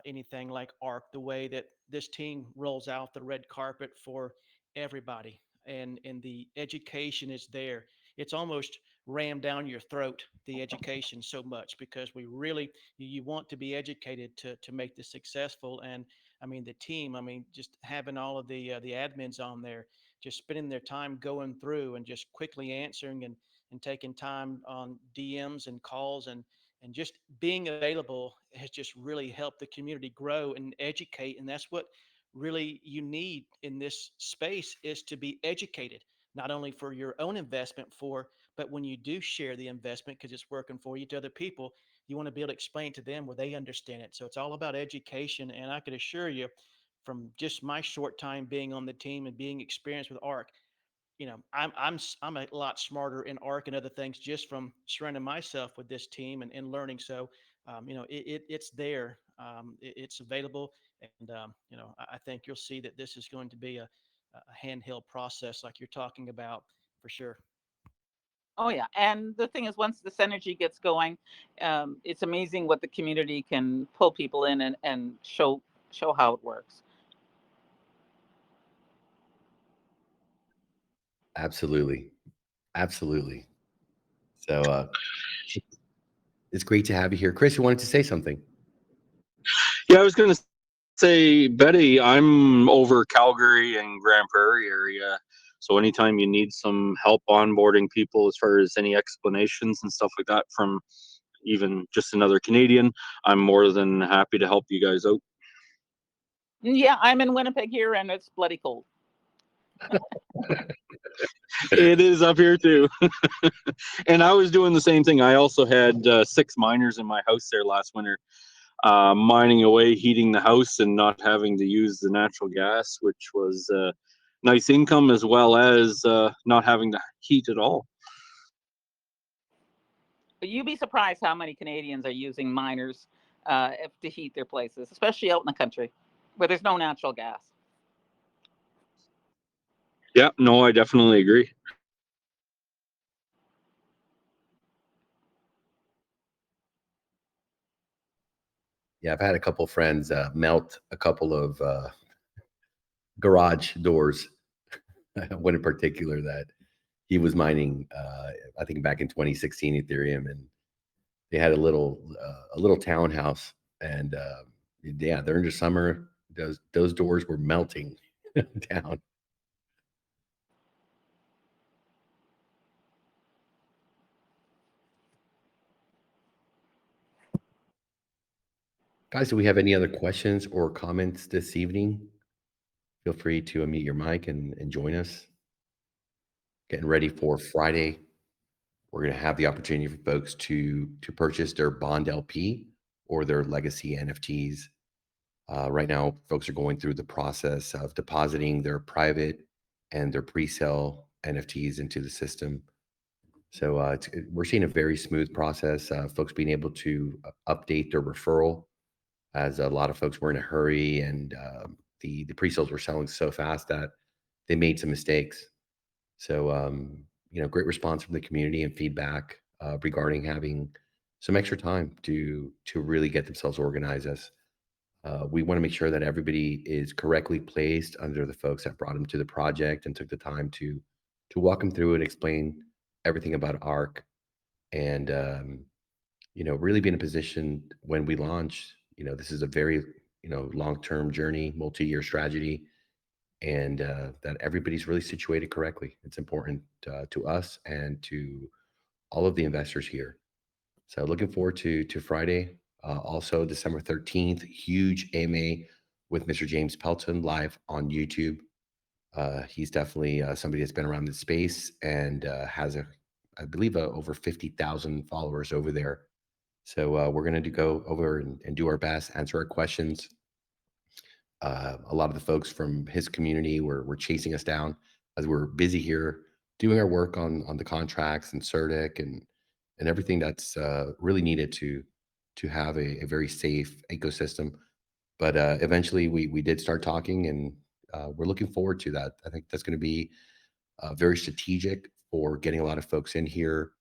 anything like ARK, the way that this team rolls out the red carpet for everybody, and the education is there. It's almost rammed down your throat, the education, so much, because we really, you want to be educated to make this successful. And I mean, the team, I mean, just having all of the admins on there, just spending their time going through and just quickly answering and taking time on DMs and calls, and just being available has just really helped the community grow and educate. And that's what really you need in this space, is to be educated, not only for your own investment but when you do share the investment, because it's working for you, to other people, you want to be able to explain to them where they understand it. So it's all about education. And I could assure you, from just my short time being on the team and being experienced with ARK, I'm a lot smarter in ARK and other things just from surrounding myself with this team and learning. So, it's there, it's available, and I think you'll see that this is going to be a handheld process like you're talking about for sure. Oh yeah, and the thing is, once the synergy gets going, it's amazing what the community can pull people in and show how it works. Absolutely. So it's great to have you here. Chris, you wanted to say something? Yeah, I was going to say, Betty, I'm over Calgary and Grand Prairie area. So anytime you need some help onboarding people, as far as any explanations and stuff like that from even just another Canadian, I'm more than happy to help you guys out. Yeah, I'm in Winnipeg here, and it's bloody cold. It is up here too. And I was doing the same thing. I also had 6 miners in my house there last winter, mining away, heating the house and not having to use the natural gas, which was nice income, as well as not having to heat at all. But you'd be surprised how many Canadians are using miners to heat their places, especially out in the country where there's no natural gas. Yeah, no, I definitely agree. Yeah, I've had a couple friends melt a couple of garage doors. One in particular that he was mining, I think back in 2016 Ethereum, and they had a little townhouse, and yeah, during the summer, those doors were melting down. Guys, do we have any other questions or comments this evening? Feel free to unmute your mic and join us. Getting ready for Friday. We're going to have the opportunity for folks to purchase their Bond LP or their legacy NFTs. Right now, folks are going through the process of depositing their private and their pre-sale NFTs into the system. So we're seeing a very smooth process. Folks being able to update their referral, as a lot of folks were in a hurry, and the pre-sales were selling so fast that they made some mistakes. So great response from the community and feedback regarding having some extra time to really get themselves organized. As we want to make sure that everybody is correctly placed under the folks that brought them to the project and took the time to walk them through and explain everything about ARK, and really be in a position when we launch. This is a very long-term journey, multi-year strategy, and that everybody's really situated correctly. It's important to us and to all of the investors here. So looking forward to Friday. Also December 13th, huge AMA with Mr. James Pelton live on YouTube. He's definitely somebody that's been around the space and has I believe over 50,000 followers over there. So we're going to go over and do our best, answer our questions. A lot of the folks from his community were chasing us down as we're busy here doing our work on the contracts and CertiK and everything that's really needed to have a very safe ecosystem. But eventually we did start talking, and we're looking forward to that. I think that's going to be very strategic for getting a lot of folks in here,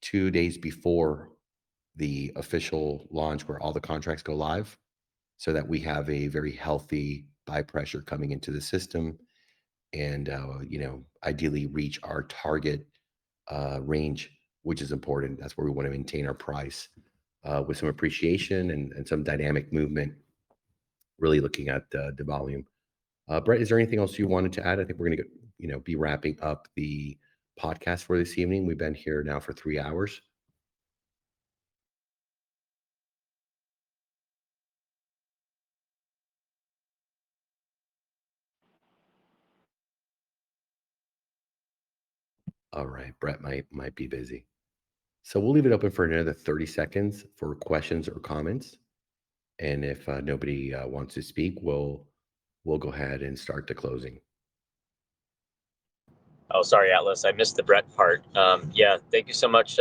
2 days before the official launch where all the contracts go live, so that we have a very healthy buy pressure coming into the system, and ideally reach our target range, which is important. That's where we want to maintain our price with some appreciation and some dynamic movement, really looking at the volume. Brett, is there anything else you wanted to add? I think we're going to be wrapping up the podcast for this evening. We've been here now for 3 hours. All right, Brett might be busy. So we'll leave it open for another 30 seconds for questions or comments. And if nobody wants to speak, we'll go ahead and start the closing. Oh, sorry, Atlas. I missed the Brett part. Yeah, thank you so much,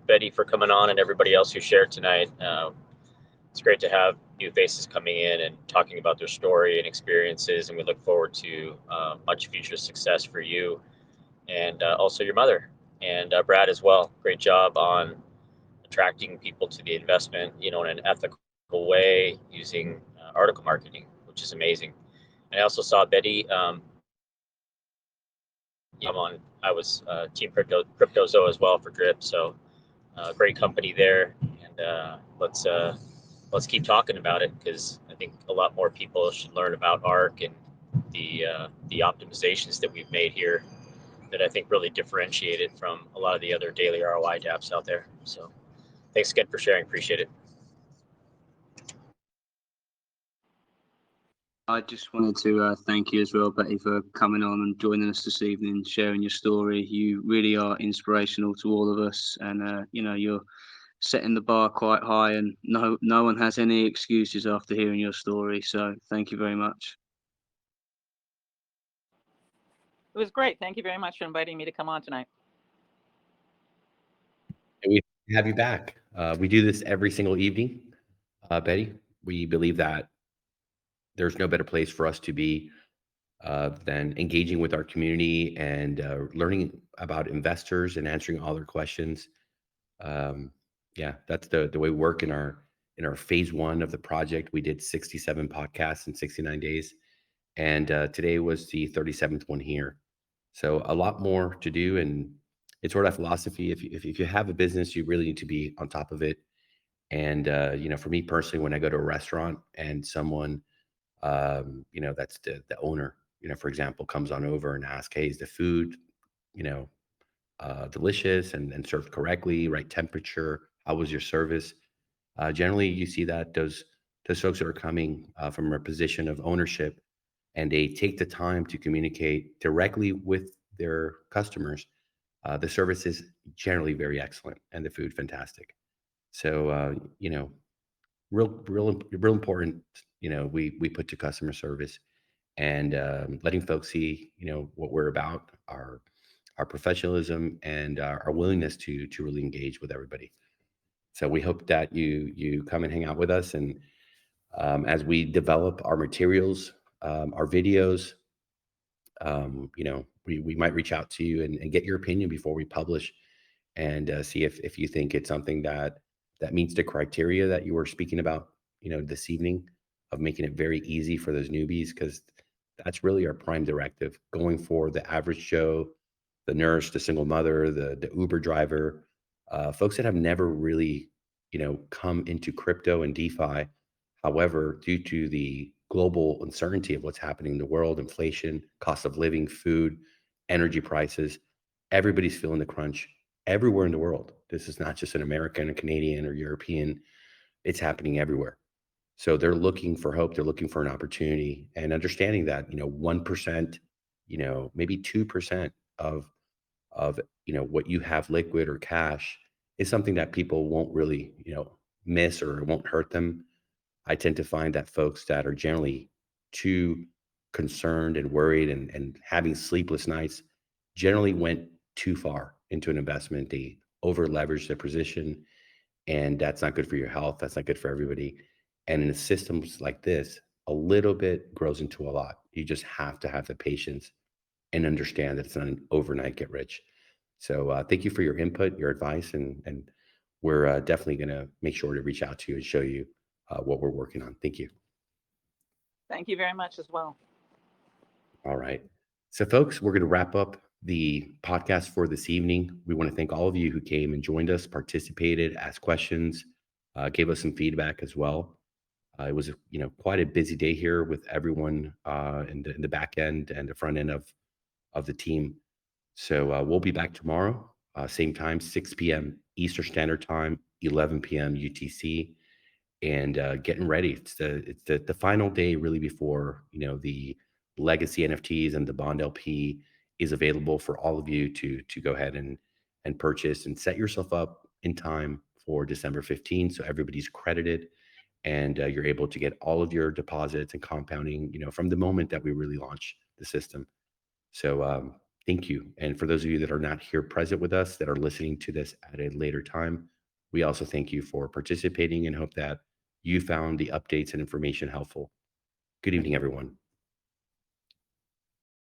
Betty, for coming on, and everybody else who shared tonight. It's great to have new faces coming in and talking about their story and experiences, and we look forward to much future success for you and also your mother and Brad as well. Great job on attracting people to the investment, in an ethical way using article marketing, which is amazing. And I also saw Betty. I was Team Cryptozo as well for Drip, so great company there, and let's keep talking about it, because I think a lot more people should learn about ARK and the optimizations that we've made here that I think really differentiate it from a lot of the other daily ROI dApps out there. So thanks again for sharing. Appreciate it. I just wanted to thank you as well, Betty, for coming on and joining us this evening, sharing your story. You really are inspirational to all of us, and you're setting the bar quite high, and no one has any excuses after hearing your story. So thank you very much. It was great. Thank you very much for inviting me to come on tonight. And we have you back. We do this every single evening, Betty. We believe that there's no better place for us to be than engaging with our community and learning about investors and answering all their questions. Yeah, that's the way we work in our phase 1 of the project. We did 67 podcasts in 69 days, and today was the 37th one here. So a lot more to do, and it's sort of philosophy. If you have a business, you really need to be on top of it. And for me personally, when I go to a restaurant and someone, that's the owner, for example, comes on over and asks, "Hey, is the food, delicious and served correctly, right temperature? How was your service?" Generally, you see that those folks that are coming from a position of ownership, and they take the time to communicate directly with their customers. The service is generally very excellent, and the food fantastic. So, real important. We put to customer service and letting folks see, what we're about, our professionalism and our willingness to really engage with everybody. So we hope that you come and hang out with us, and as we develop our materials, our videos, we might reach out to you and get your opinion before we publish, and see if you think it's something that meets the criteria that you were speaking about, this evening, of making it very easy for those newbies, because that's really our prime directive. Going for the average Joe, the nurse, the single mother, the Uber driver, folks that have never really, come into crypto and DeFi. However, due to the global uncertainty of what's happening in the world, inflation, cost of living, food, energy prices, everybody's feeling the crunch everywhere in the world. This is not just an American, a Canadian, or European. It's happening everywhere. So they're looking for hope. They're looking for an opportunity, and understanding that, 1%, maybe 2% of what you have liquid or cash is something that people won't really, miss, or it won't hurt them. I tend to find that folks that are generally too concerned and worried and having sleepless nights generally went too far into an investment. They over leveraged their position, and that's not good for your health. That's not good for everybody. And in systems like this, a little bit grows into a lot. You just have to have the patience and understand that it's not an overnight get rich. So thank you for your input, your advice, and we're definitely going to make sure to reach out to you and show you what we're working on. Thank you. Thank you very much as well. All right. So folks, we're going to wrap up the podcast for this evening. We want to thank all of you who came and joined us, participated, asked questions, gave us some feedback as well. It was, quite a busy day here with everyone in the back end and the front end of the team. So we'll be back tomorrow, same time, 6 p.m. Eastern Standard Time, 11 p.m. UTC, and getting ready. It's the final day really before, the legacy NFTs and the Bond LP is available for all of you to go ahead and purchase and set yourself up in time for December 15th. So everybody's credited, and you're able to get all of your deposits and compounding, from the moment that we really launch the system. So thank you. And for those of you that are not here present with us, that are listening to this at a later time, we also thank you for participating and hope that you found the updates and information helpful. Good evening, everyone.